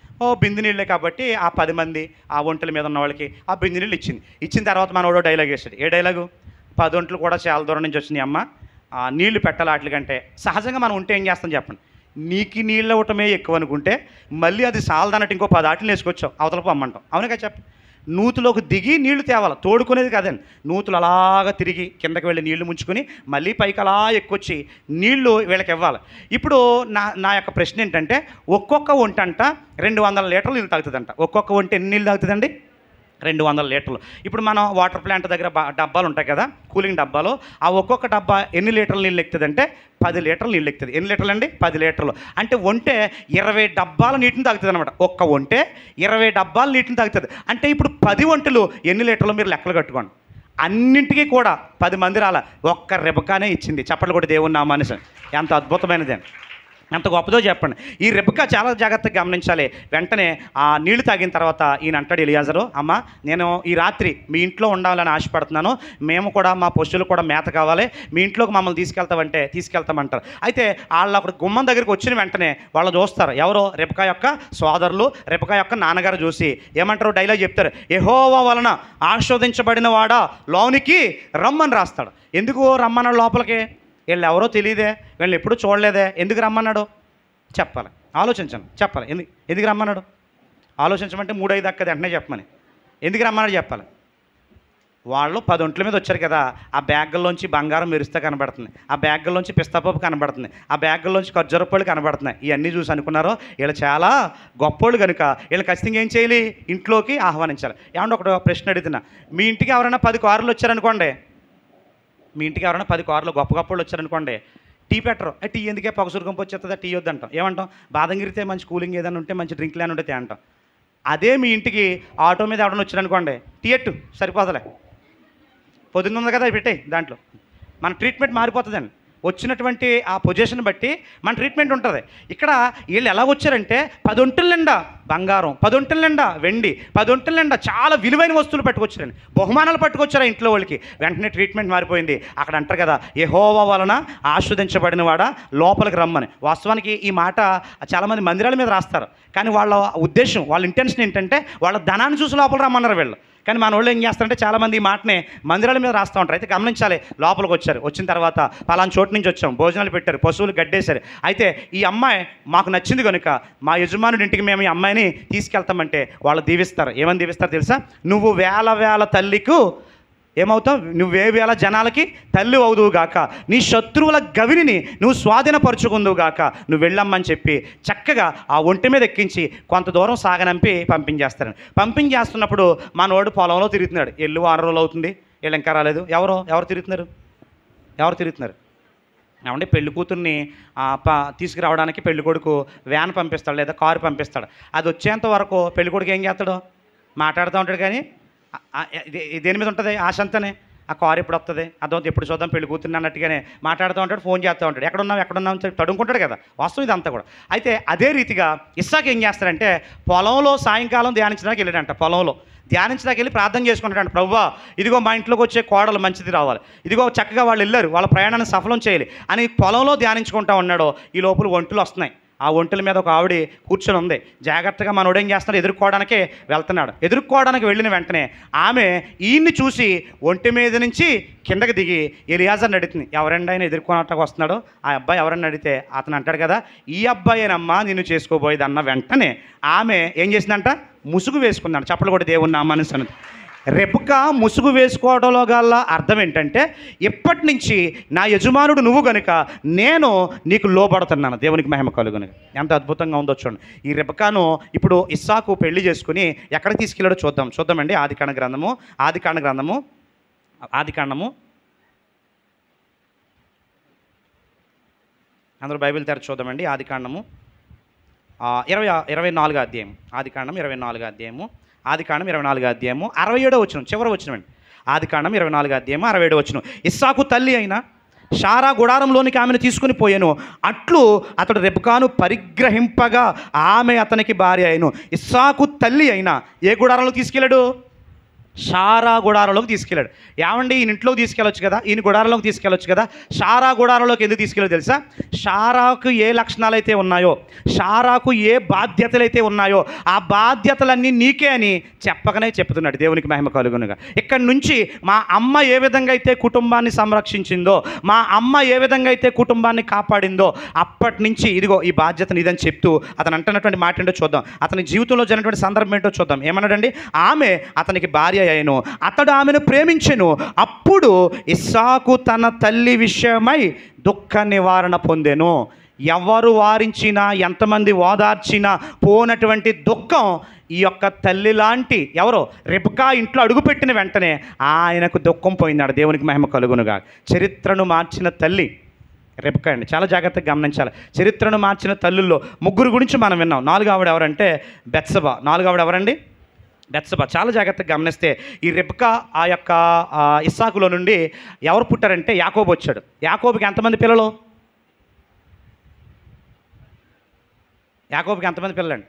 బింది నీళ్ళే కాబట్టి ఆ 10 మంది ఆ ఒంటల మీద ఉన్న వాళ్ళకి ఆ బింది నీళ్ళు ఇచ్చిన తర్వాత మనోడో డైలాగ్ వేసాడు. ఏ డైలాగు? 10 ఒంట్లు కూడా చాలా దూరం నుంచి వచ్చినాయి అమ్మ, నీళ్లు పెట్టాలి వాటికంటే. సహజంగా మనం ఉంటే ఏం చేస్తాం చెప్పండి? నీకు నీళ్ళు ఇవ్వటమే ఎక్కువ అనుకుంటే మళ్ళీ అది సాలదన్నట్టు ఇంకో 10 ఆటలు వేసుకొచ్చావు అవతలకు అమ్మంటాం. అవును కదా చెప్పండి? నూతులోకి దిగి నీళ్లు తేవాలి, తోడుకునేది కాదండి. నూతులు అలాగా తిరిగి కిందకి వెళ్ళి నీళ్లు ముంచుకొని మళ్ళీ పైకి అలా ఎక్కువచ్చి నీళ్లు వీళ్ళకి ఇవ్వాలి. ఇప్పుడు నా యొక్క ప్రశ్న ఏంటంటే, ఒక్కొక్క వంటంట 200 లీటర్లు నీళ్ళు తాగుతుందంట. ఒక్కొక్క వంట ఎన్ని నీళ్ళు తాగుతుందండి? 200 లీటర్లు. ఇప్పుడు మనం వాటర్ ప్లాంట్ దగ్గర డబ్బాలు ఉంటాయి కదా, కూలింగ్ డబ్బాలు. ఆ ఒక్కొక్క డబ్బా ఎన్ని లీటర్లు నీళ్ళు ఎక్కుతుందంటే 10 లీటర్లు నీళ్ళు ఎక్కుతుంది. ఎన్ని లీటర్లు అండి? 10 లీటర్లు. అంటే వంటే 20 డబ్బాల నీటిని తాగుతుంది అనమాట. ఒక్క వంటే 20 డబ్బాల నీటిని తాగుతుంది. అంటే ఇప్పుడు 10 వంటలు ఎన్ని లీటర్లు మీరు లెక్కలు కట్టుకోండి. అన్నింటికీ కూడా 10 మంది రాల, ఒక్క రెబకానే ఇచ్చింది. చప్పట్లు కూడా దేవుని నామాన్ని. ఎంత అద్భుతమైనది, ఎంత గొప్పదో చెప్పండి. ఈ రెబకా చాలా జాగ్రత్తగా గమనించాలి. వెంటనే ఆ నీళ్లు తాగిన తర్వాత ఈయన అంటాడు ఎలియాజరు, అమ్మ నేను ఈ రాత్రి మీ ఇంట్లో ఉండాలని ఆశపడుతున్నాను, మేము కూడా మా పశువులు కూడా మేత కావాలి, మీ ఇంట్లోకి మమ్మల్ని తీసుకెళ్తామంటారు. అయితే వాళ్ళు అక్కడ గుమ్మం దగ్గరికి వచ్చిన వెంటనే వాళ్ళు చూస్తారు. ఎవరో? రెబకా యొక్క సోదరులు, రెబకా యొక్క నాన్నగారు చూసి ఏమంటారు? డైలాగ్ చెప్తారు, యెహోవా వలన ఆశీర్వదించబడిన వాడా లోనికి రమ్మని రాస్తాడు. ఎందుకు రమ్మన్నాడు లోపలికి? వీళ్ళు ఎవరో తెలియదే, వీళ్ళు ఎప్పుడూ చూడలేదే, ఎందుకు రమ్మన్నాడు చెప్పాలి, ఆలోచించండి, చెప్పాలి. ఎందుకు రమ్మన్నాడు ఆలోచించమంటే 3-5 దక్కది వెంటనే చెప్పమని. ఎందుకు రమ్మన్నాడు చెప్పాలి. వాళ్ళు 10 ఒంట్ల మీద వచ్చారు కదా, ఆ బ్యాగుల్లోంచి బంగారం మెరుస్తా కనబడుతుంది, ఆ బ్యాగుల్లోంచి పిస్తాపప్పు కనబడుతుంది, ఆ బ్యాగుల్లోంచి ఖర్జూరపళ్ళు కనబడుతున్నాయి. ఇవన్నీ చూసి అనుకున్నారో వీళ్ళు చాలా గొప్పోళ్ళు కనుక వీళ్ళు ఖచ్చితంగా ఏం చేయాలి? ఇంట్లోకి ఆహ్వానించాలి. ఏమంటే ఒక ప్రశ్న అడుగుతున్నా, మీ ఇంటికి ఎవరైనా 10 కార్లు వచ్చారనుకోండి, మీ ఇంటికి ఎవరైనా 10 కార్లు గొప్ప గొప్పలు వచ్చారనుకోండి, టీ పెట్టరు. టీ ఎందుకే పొగసురుకంపు వచ్చేస్తుందా, టీ వద్దంటాం. ఏమంటాం? బాదంగిరితే మంచి కూలింగ్ ఏదైనా ఉంటే, మంచి డ్రింక్ లేని ఉంటే అంటాం. అదే మీ ఇంటికి ఆటో మీద ఎవరైనా వచ్చారనుకోండి, టీ ఎట్టు సరిపోతలే, పొద్దున్న ఉంది కదా పెట్టే, దాంట్లో మన ట్రీట్మెంట్ మారిపోతుందండి. వచ్చినటువంటి ఆ పొజిషన్ బట్టి మన ట్రీట్మెంట్ ఉంటుంది. ఇక్కడ వీళ్ళు ఎలా వచ్చారంటే 10 ఒంటెల నిండా బంగారం, 10 ఒంటెల నిండా వెండి, 10 ఒంటెల నిండా చాలా విలువైన వస్తువులు పట్టుకొచ్చారండి, బహుమానాలు పట్టుకొచ్చారా ఇంట్లో వాళ్ళకి. వెంటనే ట్రీట్మెంట్ మారిపోయింది. అక్కడ అంటారు కదా, యెహోవా వలన ఆశీర్వదించబడిన వాడా లోపలికి రమ్మని. వాస్తవానికి ఈ మాట చాలామంది మందిరాల మీద రాస్తారు, కానీ వాళ్ళ ఉద్దేశం, వాళ్ళ ఇంటెన్షన్ ఏంటంటే వాళ్ళ ధనాన్ని చూసి లోపల రమ్మన్నారు వీళ్ళు. కానీ మన వాళ్ళు ఏం చేస్తారంటే చాలామంది ఈ మాటనే మందిరాల మీద రాస్తూ ఉంటారు. అయితే గమనించాలి, లోపలికి వచ్చారు, వచ్చిన తర్వాత పలానా చోటు నుంచి వచ్చాం, భోజనాలు పెట్టారు, పశువులు గడ్డేశారు. అయితే ఈ అమ్మాయి మాకు నచ్చింది కనుక మా యజమానుడి ఇంటికి మేము ఈ అమ్మాయిని తీసుకెళ్తామంటే వాళ్ళు దీవిస్తారు. ఏమని దీవిస్తారు తెలుసా? నువ్వు వేల తల్లికు ఏమవుతావు? నువ్వే వేల జనాలకి తల్లి అవుదువు గాక, నీ శత్రువుల గవిని నువ్వు స్వాధీనపరుచుకుందువు గాక, నువ్వు వెళ్ళమ్మని చెప్పి చక్కగా ఆ ఒంటి మీద ఎక్కించి కొంత దూరం సాగనంపి పంపించేస్తారని. పంపించేస్తున్నప్పుడు మనోడు పొలంలో తిరుగుతున్నాడు. ఎల్లు 6 రోజులు అవుతుంది, వీళ్ళు ఇంకా రాలేదు. ఎవరు తిరుగుతున్నారు? ఏమంటే పెళ్లి కూతుర్ని తీసుకురావడానికి పెళ్లి కొడుకు వ్యాన్ పంపిస్తాడు లేదా కారు పంపిస్తాడు. అది వచ్చేంత వరకు పెళ్లి కొడుకు ఏం చేస్తాడు? మాట్లాడుతూ ఉంటాడు. కానీ దేని మీద ఉంటుంది ఆశ అంతానే, ఆ కారు ఎప్పుడు వస్తుంది, అదొంత ఎప్పుడు చూద్దాం పెళ్లి కూతుర్ని అన్నట్టుగానే మాట్లాడుతూ ఉంటాడు, ఫోన్ చేస్తూ ఉంటాడు, ఎక్కడున్నావు తడుముకుంటాడు కదా. వాస్తవం ఇదంతా కూడా. అయితే అదే రీతిగా ఇస్సాకు ఏం చేస్తాడంటే పొలంలో సాయంకాలం ధ్యానించడానికి వెళ్ళాడంట. పొలంలో ధ్యానించడానికి వెళ్ళి ప్రార్థన చేసుకుంటాడు, ప్రభువా ఇదిగో మా ఇంట్లోకి వచ్చే కోడలు మంచిది రావాలి, ఇదిగో చక్కగా వాళ్ళు వెళ్ళారు, వాళ్ళ ప్రయాణాన్ని సఫలం చేయాలి అని పొలంలో ధ్యానించుకుంటా ఉన్నాడు. ఈ లోపల ఒంటెలు వస్తున్నాయి. ఆ ఒంటెల మీద ఒక ఆవిడ కూర్చొని ఉంది. జాగ్రత్తగా మనోడు ఏం చేస్తున్నాడు, ఎదుర్కోవడానికే వెళ్తున్నాడు. ఎదుర్కోవడానికి వెళ్ళిన వెంటనే ఆమె ఈయన్ని చూసి ఒంటి మీద నుంచి కిందకి దిగి ఎలియాజర్ని అడుగుతుంది, ఎవరండి ఆయన ఎదుర్కొనట్టుకు వస్తున్నాడో, ఆ అబ్బాయి ఎవరన్నా అడిగితే అతను అంటాడు కదా, ఈ అబ్బాయేనమ్మా నిన్ను చేసుకోబోయేది అన్న వెంటనే ఆమె ఏం చేసిందంట, ముసుగు వేసుకుందాడు. చప్పలు కూడా దేవుని నామాన్ని సన్నది. రెబెకా ముసుగు వేసుకోవడంలో గల అర్థం ఏంటంటే, ఇప్పటి నుంచి నా యజమానుడు నువ్వు గనుక నేను నీకు లోబడుతున్నాను. దేవునికి మహిమ కలుగును. ఎంత అద్భుతంగా ఉందో చూడండి. ఈ రెబెకాను ఇప్పుడు ఇస్సాకు పెళ్లి చేసుకుని ఎక్కడికి తీసుకెళ్ళాడో చూద్దామండి. ఆదికాండ గ్రంథము అందరూ బైబిల్ తెరచి చూద్దామండి. ఆదికాండము 24వ అధ్యాయం. ఆదికాండం 24వ అధ్యాయము. 67వ వచనం, చివరి వచనమండి. ఆదికాండం 24వ అధ్యాయము 67వ వచనం. ఇస్సాకు తల్లి అయిన షారా గుడారంలోనికి ఆమెను తీసుకుని పోయాను, అట్లు అతడు రెబెకాను పరిగ్రహింపగా ఆమె అతనికి భార్య అయిను. ఇస్సాకు తల్లి అయిన ఏ గుడారంలో తీసుకెళ్ళాడు, షారా గుడారంలోకి తీసుకెళ్ళాడు. ఏమండి ఈయన ఇంట్లోకి తీసుకెళ్ళొచ్చు కదా, ఈయన గుడారంలోకి తీసుకెళ్ళొచ్చు కదా. షారా గుడారంలోకి ఎందుకు తీసుకెళ్ళాడు తెలుసా? షారాకు ఏ లక్షణాలు అయితే ఉన్నాయో, షారాకు ఏ బాధ్యతలు అయితే ఉన్నాయో, ఆ బాధ్యతలన్నీ నీకే అని చెప్పకనే చెప్తున్నాడు. దేవునికి మహిమ కలుగునుగా. ఇక్కడి నుంచి మా అమ్మ ఏ విధంగా అయితే కుటుంబాన్ని సంరక్షించిందో, మా అమ్మ ఏ విధంగా అయితే కుటుంబాన్ని కాపాడిందో, అప్పటి నుంచి ఇదిగో ఈ బాధ్యతను ఇదని చెప్తూ అతను అంటున్నటువంటి మాట ఏంటో చూద్దాం. అతని జీవితంలో జరిగినటువంటి సందర్భం ఏంటో చూద్దాం. ఏమన్నాడండి, ఆమె అతనికి భార్య అయిను, అతడు ఆమెను ప్రేమించెను. అప్పుడు ఇస్సాకు తన తల్లి విషయమై దుఃఖ నివారణ పొందెను. ఎవరు వారించినా, ఎంతమంది ఓదార్చినా పోనటువంటి దుఃఖం ఈ యొక్క తల్లి లాంటి ఎవరో రెబెకా ఇంట్లో అడుగుపెట్టిన వెంటనే ఆయనకు దుఃఖం పోయినాడు. దేవునికి మహిమ కలుగునుగా. చరిత్రను మార్చిన తల్లి రెబెకా అండి. చాలా జాగ్రత్తగా గమనించాలి. చరిత్రను మార్చిన తల్లుల్లో ముగ్గురు గురించి మనం విన్నాం. 4వ ఆవిడ ఎవరంటే బెత్సెబా. 4వ ఆవిడ ఎవరండి, బెత్సెబా. చాలా జాగ్రత్తగా గమనిస్తే ఈ రెబెకా ఆ యొక్క ఇస్సాకులో నుండి ఎవరు పుట్టారంటే యాకోబు వచ్చాడు. యాకోబుకి ఎంతమంది పిల్లలు? యాకోబుకి ఎంతమంది పిల్లలండి?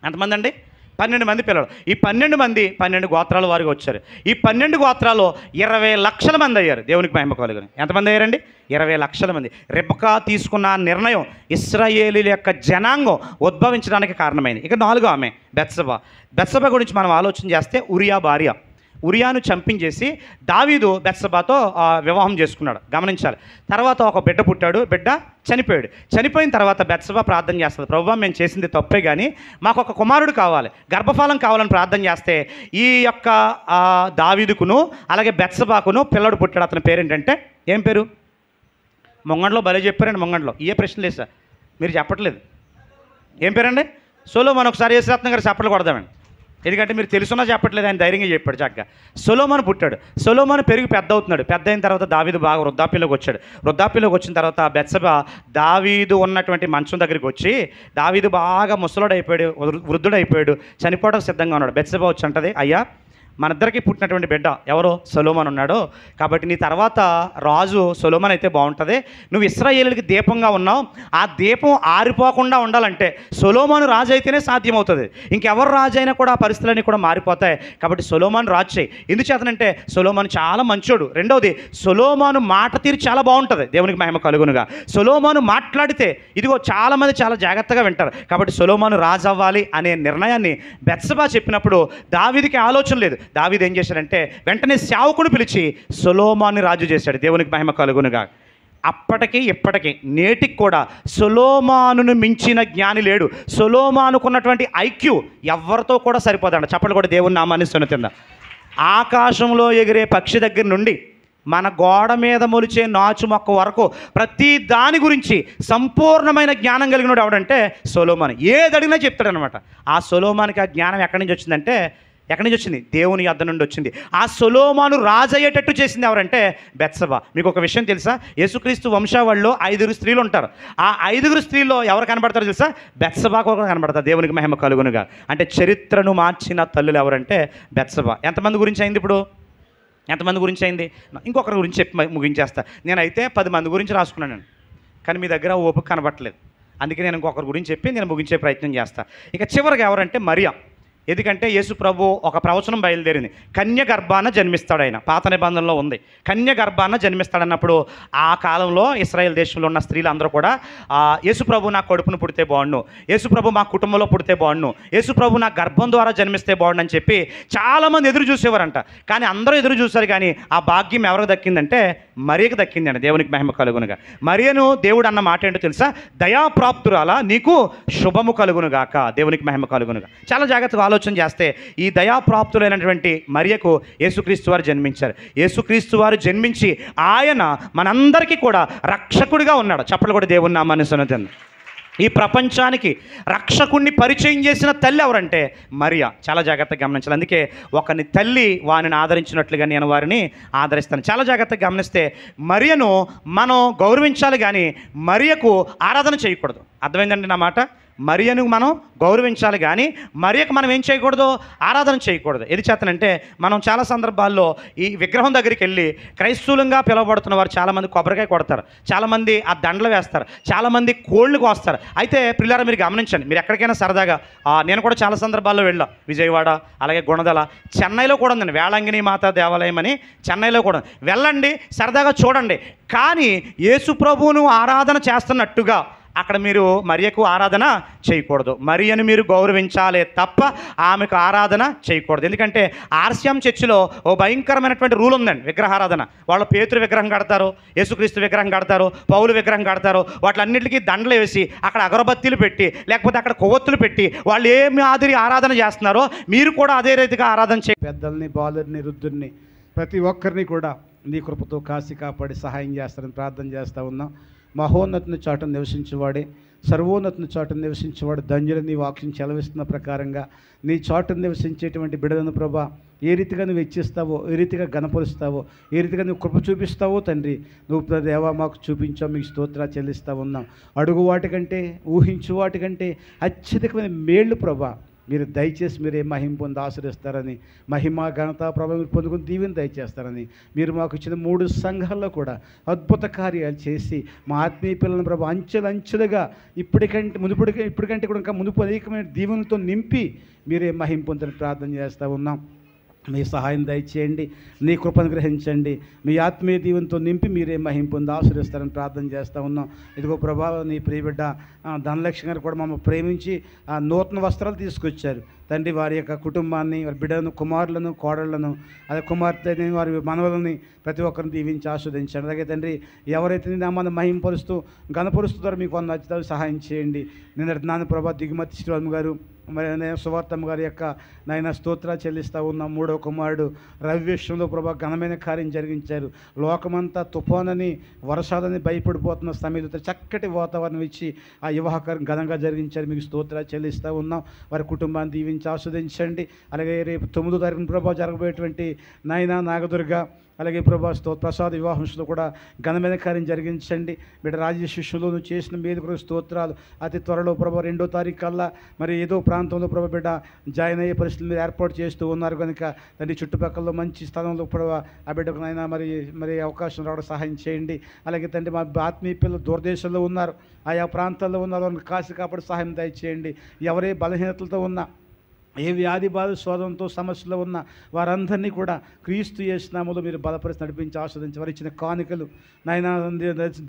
ఎంతమంది అండి? 12 మంది పిల్లలు. ఈ 12 మంది 12 గోత్రాల వారికి వచ్చారు. ఈ 12 గోత్రాల్లో 20 లక్షల మంది అయ్యారు. దేవునికి మహిమ కలుగును. ఎంతమంది అయ్యారండి? 20 లక్షల మంది. రెబెకా తీసుకున్న నిర్ణయం ఇశ్రాయేలీల యొక్క జనాంగం ఉద్భవించడానికి కారణమైంది. ఇక 4వ ఆమె బెత్సెబా. బెత్సెబా గురించి మనం ఆలోచన చేస్తే ఉరియా భార్య. ఉరియాను చంపించేసి దావీదు బెత్సెబాతో వివాహం చేసుకున్నాడు. గమనించాలి. తర్వాత ఒక బిడ్డ పుట్టాడు, బిడ్డ చనిపోయాడు. చనిపోయిన తర్వాత బెత్సెబా ప్రార్థన చేస్తుంది, ప్రభువా మేము చేసింది తప్పే కానీ మాకు ఒక కుమారుడు కావాలి, గర్భఫలం కావాలని ప్రార్థన చేస్తే ఈ యొక్క దావీదుకును అలాగే బెత్సెబాకును పిల్లడు పుట్టాడు. అతని పేరేంటంటే, ఏం పేరు? మొంగండ్లో భలే చెప్పారండి. మొంగండ్లో ఏ ప్రశ్న లేదు సార్, మీరు చెప్పట్లేదు. ఏం పేరండి? సొలొమోను. ఒకసారి యేసురత్న గారు చప్పట్లు కొడదామండి, ఎందుకంటే మీరు తెలుసున్నా చెప్పట్లేదు, ఆయన ధైర్యంగా చెప్పాడు చక్కగా. సొలొమోను పుట్టాడు. సొలొమోను పెరిగి పెద్ద అవుతున్నాడు. పెద్ద అయిన తర్వాత దావీదు బాగా వృద్ధాప్యంలోకి వచ్చాడు. వృద్ధాప్యంలోకి వచ్చిన తర్వాత బెత్సెబా దావీదు ఉన్నటువంటి మంచం దగ్గరికి వచ్చి, దావీదు బాగా ముసలోడు అయిపోయాడు, వృద్ధుడు అయిపోయాడు, చనిపోవడానికి సిద్ధంగా ఉన్నాడు. బెత్సెబా వచ్చి అంటది, అయ్యా మన ఇద్దరికి పుట్టినటువంటి బిడ్డ ఎవరో సొలొమోను ఉన్నాడు, కాబట్టి నీ తర్వాత రాజు సొలొమోను అయితే బాగుంటుంది. నువ్వు ఇశ్రాయేలుకి దీపంగా ఉన్నావు, ఆ దీపం ఆరిపోకుండా ఉండాలంటే సొలొమోను రాజు అయితేనే సాధ్యమవుతుంది. ఇంకెవరు రాజు అయినా కూడా ఆ పరిస్థితులన్నీ కూడా మారిపోతాయి. కాబట్టి సొలొమోను రాజు చేయి. ఎందుచేతనంటే సొలొమోను చాలా మంచోడు. రెండవది, సొలొమోను మాట తీరు చాలా బాగుంటుంది. దేవునికి మహిమ కలుగునుగా. సొలొమోను మాట్లాడితే ఇదిగో చాలామంది చాలా జాగ్రత్తగా వింటారు. కాబట్టి సొలొమోను రాజు అవ్వాలి అనే నిర్ణయాన్ని బెత్సెబా చెప్పినప్పుడు దావీదుకి ఆలోచన లేదు. దావీదు ఏం చేశాడంటే వెంటనే సేవకుని పిలిచి సొలొమోనుని రాజు చేశాడు. దేవునికి మహిమ కలుగునుగా. అప్పటికి ఇప్పటికీ నేటికి కూడా సొలొమోనును మించిన జ్ఞాని లేడు. సొలొమోనుకున్నటువంటి ఐక్యూ ఎవరితో కూడా సరిపోదండి. చప్పట్లు కూడా దేవుని నామాన్ని సున్నతిందా. ఆకాశంలో ఎగిరే పక్షి దగ్గర నుండి మన గోడ మీద మొలిచే నాచు మొక్క వరకు ప్రతి దాని గురించి సంపూర్ణమైన జ్ఞానం కలిగినోడు ఎవడంటే సొలొమోను. ఏది అడిగినా చెప్తాడనమాట. ఆ సొలొమోనుకి ఆ జ్ఞానం ఎక్కడి నుంచి వచ్చిందంటే, ఎక్కడి నుంచి వచ్చింది? దేవుని యొద్ద నుండి వచ్చింది. ఆ సొలొమోను రాజు అయ్యేటట్టు చేసింది ఎవరంటే బెత్సెబా. మీకు ఒక విషయం తెలుసా? యేసుక్రీస్తు వంశావళిలో 5 స్త్రీలు ఉంటారు. ఆ 5 స్త్రీల్లో ఎవరు కనబడతారో తెలుసా? బెత్సెబా కూడా కనబడతారు. దేవునికి మహిమ కలుగునుగా. అంటే చరిత్రను మార్చిన తల్లులు ఎవరంటే బెత్సెబా. ఎంతమంది గురించి అయింది ఇప్పుడు? ఎంతమంది గురించి అయింది? ఇంకొకరి గురించి చెప్పి ముగించేస్తా. నేనైతే 10 మంది గురించి రాసుకున్నాను, కానీ మీ దగ్గర ఓపిక కనబట్టలేదు. అందుకే నేను ఇంకొకరి గురించి చెప్పి నేను ముగించే ప్రయత్నం చేస్తాను. ఇక చివరిగా ఎవరంటే మరియా. ఎందుకంటే యేసు ప్రభు ఒక ప్రవచనం బయలుదేరింది, కన్య గర్భాన జన్మిస్తాడు. ఆయన పాత నిబంధనలో ఉంది, కన్య గర్భాన జన్మిస్తాడన్నప్పుడు ఆ కాలంలో ఇశ్రాయేల్ దేశంలో ఉన్న స్త్రీలు అందరూ కూడా యేసు ప్రభు నా కడుపును పుడితే బాగుండు, యేసు ప్రభు మా కుటుంబంలో పుడితే బాగుండు, యేసు ప్రభు నా గర్భం ద్వారా జన్మిస్తే బాగుండు అని చెప్పి చాలామంది ఎదురు చూసేవారంట. కానీ అందరూ ఎదురు చూశారు, కానీ ఆ భాగ్యం ఎవరికి దక్కిందంటే మరియకు దక్కిందండి. దేవునికి మహిమ కలుగునుగా. మరియను దేవుడు అన్న మాట ఏంటో తెలుసా? దయాప్రాప్తురాలా నీకు శుభము కలుగునుగాక, దేవునికి మహిమ కలుగునుగా. చాలా జాగ్రత్తగా ఆలోచన చేస్తే ఈ దయాప్రాప్తులైనటువంటి మరియకు యేసుక్రీస్తు వారు జన్మించారు. యేసుక్రీస్తు వారు జన్మించి ఆయన మనందరికీ కూడా రక్షకుడిగా ఉన్నాడు. చప్పట్లు కూడా దేవుని నామాన్ని సన్నతింది. ఈ ప్రపంచానికి రక్షకుణ్ణి పరిచయం చేసిన తల్లి ఎవరంటే మరియా. చాలా జాగ్రత్తగా గమనించాలి. అందుకే ఒకని తల్లి వారిని ఆదరించినట్లుగా నేను వారిని ఆదరిస్తాను. చాలా జాగ్రత్తగా గమనిస్తే మరియను మనం గౌరవించాలి, కానీ మరియకు ఆరాధన చేయకూడదు. అర్థమైందండి నా మాట? మరియను మనం గౌరవించాలి, కానీ మరియకు మనం ఏం చేయకూడదు? ఆరాధన చేయకూడదు. ఎది చేతనంటే మనం చాలా సందర్భాల్లో ఈ విగ్రహం దగ్గరికి వెళ్ళి క్రైస్తవులంగా పిలువబడుతున్న వారు చాలామంది కొబ్బరికాయ కొడతారు, చాలామంది ఆ దండలు వేస్తారు, చాలామంది కోళ్ళు కోస్తారు. అయితే పిల్లరా మీరు గమనించండి, మీరు ఎక్కడికైనా సరదాగా నేను కూడా చాలా సందర్భాల్లో వెళ్ళా, విజయవాడ, అలాగే గుణదల, చెన్నైలో కూడా ఉందండి వేళంగిని మాతా దేవాలయం అని, చెన్నైలో కూడా వెళ్ళండి, సరదాగా చూడండి. కానీ యేసు ప్రభువును ఆరాధన చేస్తున్నట్టుగా అక్కడ మీరు మరియకు ఆరాధన చేయకూడదు. మరియను మీరు గౌరవించాలే తప్ప ఆమెకు ఆరాధన చేయకూడదు. ఎందుకంటే ఆర్సిఎం చర్చిలో ఓ భయంకరమైనటువంటి రూల్ ఉందండి, విగ్రహారాధన. వాళ్ళు పేతురు విగ్రహం కడతారు, యేసుక్రీస్తు విగ్రహం కడతారు, పౌలు విగ్రహం కడతారు, వాటిలన్నింటికీ దండలు వేసి అక్కడ అగరబత్తీలు పెట్టి లేకపోతే అక్కడ కొవ్వొత్తులు పెట్టి వాళ్ళు ఏ మాదిరి ఆరాధన చేస్తున్నారో మీరు కూడా అదే రీతిగా ఆరాధన పెద్దల్ని, బాలుర్ని, వృద్ధుల్ని ప్రతి ఒక్కరిని కూడా నీ కృపతో కాసి కాపాడి సహాయం చేస్తారని ప్రార్థన చేస్తూ ఉన్నాం. మహోన్నతుని చాటును నివసించేవాడే, సర్వోన్నతుని చాటును నివసించేవాడు ధన్యులని నీ వాక్యం చెలవిస్తున్న ప్రకారంగా నీ చాటును నివసించేటువంటి బిడ్డలను ప్రభా ఏ రీతిగా నువ్వు హెచ్చిస్తావో, ఏ రీతిగా గణపరుస్తావో, ఏ రీతిగా నువ్వు కృప చూపిస్తావో తండ్రి, నువ్వు దేవా మాకు చూపించావు, మీకు స్తోత్రాలు చెల్లిస్తూ ఉన్నాం. అడుగు వాటికంటే, ఊహించు వాటికంటే అత్యధికమైన మేళ్ళు ప్రభా మీరు దయచేసి మీరే మహిమ పొంది ఆశ్రయిస్తారని, మహిమ ఘనత ప్రభావం మీరు పొందుకుని దీవెని దయచేస్తారని, మీరు మాకు ఇచ్చిన 3 సంఘాల్లో కూడా అద్భుత కార్యాలు చేసి మా ఆత్మీయ పిల్లలను ప్రభావ అంచెలంచెలుగా ఇప్పటికంటే కూడా ఇంకా మునుపు అనేకమైన దీవెనలతో నింపి మీరే మహిమ పొందని ప్రార్థన చేస్తూ ఉన్నాం. మీ సహాయం దయచేయండి, నీ కృపను గ్రహించండి, మీ ఆత్మీయ దీవెనతో నింపి మీరే మహిమ పొంది ఆశీర్వదిస్తారని ప్రార్థన చేస్తూ ఉన్నాం. ఇదిగో ప్రభావం నీ ప్రియబిడ్డ ధనలక్ష్మి గారు కూడా మమ్మల్ని ప్రేమించి నూతన వస్త్రాలు తీసుకొచ్చారు తండ్రి. వారి యొక్క కుటుంబాన్ని, వారి బిడ్డలను, కుమారులను, కోడళ్లను, అదే కుమార్తెని, వారి మనవలని ప్రతి ఒక్కరిని దీవించి ఆస్వాదించండి. అలాగే తండ్రి ఎవరైతే నీ నామాన్ని మహింపరుస్తూ గణపరుస్తున్నారో మీకు వంద నచ్చుతారు సహాయం చేయండి. నిన్న ప్రభా దిగుమతి శ్రీరామ్ గారు, మరి సువార్తమ్మ గారి యొక్క నాయన స్తోత్రాలు చెల్లిస్తూ ఉన్నాం. 3వ కుమారుడు రవి విషయంలో ప్రభా ఘనమైన కార్యం జరిగించారు. లోకమంతా తుఫానని, వర్షాలని భయపడిపోతున్న సమయంలో చక్కటి వాతావరణం ఇచ్చి ఆ వివాహకారం ఘనంగా జరిగించారు. మీకు స్తోత్రాలు చెల్లిస్తూ ఉన్నాం. వారి కుటుంబాన్ని దీవించి ఆస్వాదించండి. అలాగే రేపు 9వ తారీఖున ప్రభా జరగబోయేటువంటి నాయన నాగదుర్గ, అలాగే ప్రభా ప్రసాద్ వివాహంలో కూడా ఘనమైన కార్యం జరిగించండి. బిడ్డ రాజేష్ శిష్యులు నువ్వు చేసిన మీద కూడా స్తోత్రాలు. అతి త్వరలో ప్రభా 2వ తారీఖు కల్లా మరి ఏదో ప్రాంతంలో ప్రభా బిడ్డ జాయిన్ అయ్యే పరిస్థితులు మీరు ఏర్పాటు చేస్తూ ఉన్నారు కనుక తండ్రి చుట్టుపక్కల మంచి స్థలంలో ప్రభా ఆ బిడ్డకు నైనా మరి అవకాశం రావడం సహాయం చేయండి. అలాగే తండ్రి మా ఆత్మీయ పిల్లలు దూరదేశంలో ఉన్నారు, ఆయా ప్రాంతాల్లో ఉన్నారు, వాళ్ళని కాసి కాపాడు సహాయం దయచేయండి. ఎవరే బలహీనతలతో ఉన్నా, ఏ వ్యాధి బాధ శోధనతో సమస్యలో ఉన్న వారందరినీ కూడా క్రీస్తు యేసు నామములో మీరు బలపరిచి నడిపించి ఆస్వాదించి వారు ఇచ్చిన కానుకలు నాయన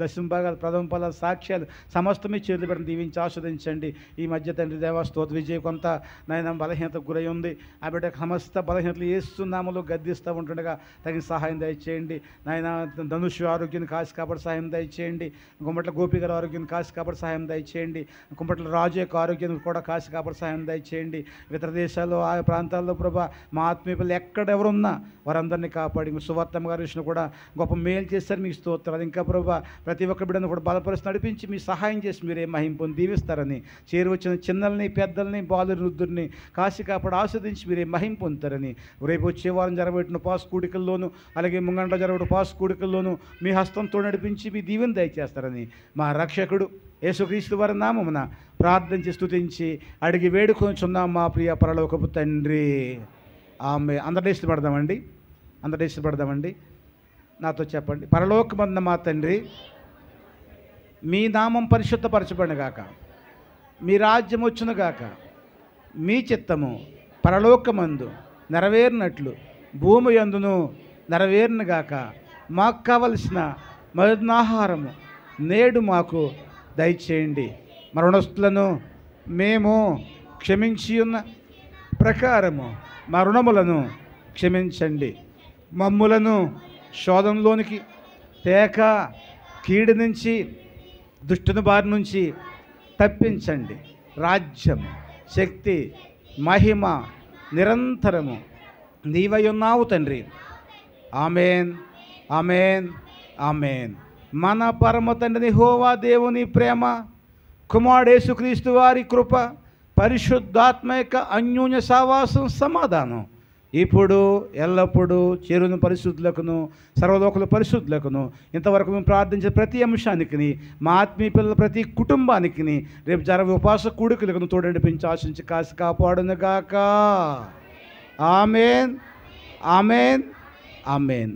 దశమ భాగాలు, ప్రథమ ఫలాలు, సాక్ష్యాలు సమస్తమే చేతులు పెట్టిన దీవించి ఆస్వాదించండి. ఈ మధ్య తండ్రి దేవాస్తోత విజయ్ కొంత నాయన బలహీనతకు గురై ఉంది. ఆ బిడ్డ సమస్త బలహీనతలు యేసు నామములో గద్దిస్తూ ఉంటుండగా తగిన సహాయం దయచేయండి. నాయన ధనుష్ ఆరోగ్యాన్ని కాసి కాపాడు సహాయం దయచేయండి. గుమ్మట్ల గోపి గారి ఆరోగ్యాన్ని కాసి కాపాడు సహాయం దయచేయండి. గుమ్మట్ల రాజు యొక్క ఆరోగ్యాన్ని కూడా కాసి కాపాడు సహాయం దయచేయండి. ఇతర దేశాల్లో, ఆయా ప్రాంతాల్లో ప్రభా మా ఆత్మీయ పిల్లలు ఎక్కడెవరున్నా వారందరినీ కాపాడి సువార్తమ్మ గారి విషయంలో కూడా గొప్ప మేలు చేస్తారు. మీకు స్తోత్రాలు. ఇంకా ప్రభా ప్రతి ఒక్క బిడ్డను కూడా బలపరిచి నడిపించి మీ సహాయం చేసి మీరే మహిమ పొంది దీవిస్తారని, చేరువచ్చిన చిన్నల్ని, పెద్దల్ని, బాలుని, వృద్ధుల్ని కాసి కాపాడు ఆస్వాదించి మీరే మహిమ పొందుతారని, రేపు వచ్చే వారం జరగబెట్టిన పాస్ కూడికల్లోనూ అలాగే ముంగంట జరగబెట్టిన పాస్ కూడికల్లోనూ మీ హస్తంతో నడిపించి మీ దీవెన దయచేస్తారని మా రక్షకుడు యేసుక్రీస్తు వారి నామమున ప్రార్థించి స్తుతించి అడిగి వేడుకొంచున్నాం మా ప్రియ పరలోకపు తండ్రి. ఆమె అందరి ఇష్టపడదామండి. నాతో చెప్పండి. పరలోకమందున్న మా తండ్రి, మీ నామం పరిశుద్ధపరచబడును గాక, మీ రాజ్యం వచ్చును గాక, మీ చిత్తము పరలోకమందు నెరవేరినట్లు భూమి యందును నెరవేరునుగాక. మాకు కావలసిన మరునాహారము నేడు మాకు దయచేయండి. మరణస్తులను మేము క్షమించి ఉన్న ప్రకారము మా రుణములను క్షమించండి. మమ్ములను శోధంలోనికి తేక కీడు నుంచి దుష్టుని బారి నుంచి తప్పించండి. రాజ్యము, శక్తి, మహిమ నిరంతరము నీవై ఉన్నావు తండ్రి. ఆమేన్, ఆమేన్, ఆమేన్. మన పరమ తండ్రి యెహోవా దేవుని ప్రేమ, కుమారుడు యేసుక్రీస్తు వారి కృప, పరిశుద్ధాత్మ యొక్క అన్యోన్య సావాసం, సమాధానం ఇప్పుడు ఎల్లప్పుడూ చేరుని పరిశుద్ధులకును సర్వలోకుల పరిశుద్ధులకును ఇంతవరకు మేము ప్రార్థించే ప్రతి అంశానికి, మా ఆత్మీయ పిల్లల ప్రతి కుటుంబానికి, రేపు జరగ ఉపాస కూడికలకు తోడు నడిపించి ఆశించి కాసి కాపాడును గాక. ఆమేన్, ఆమేన్, ఆమేన్.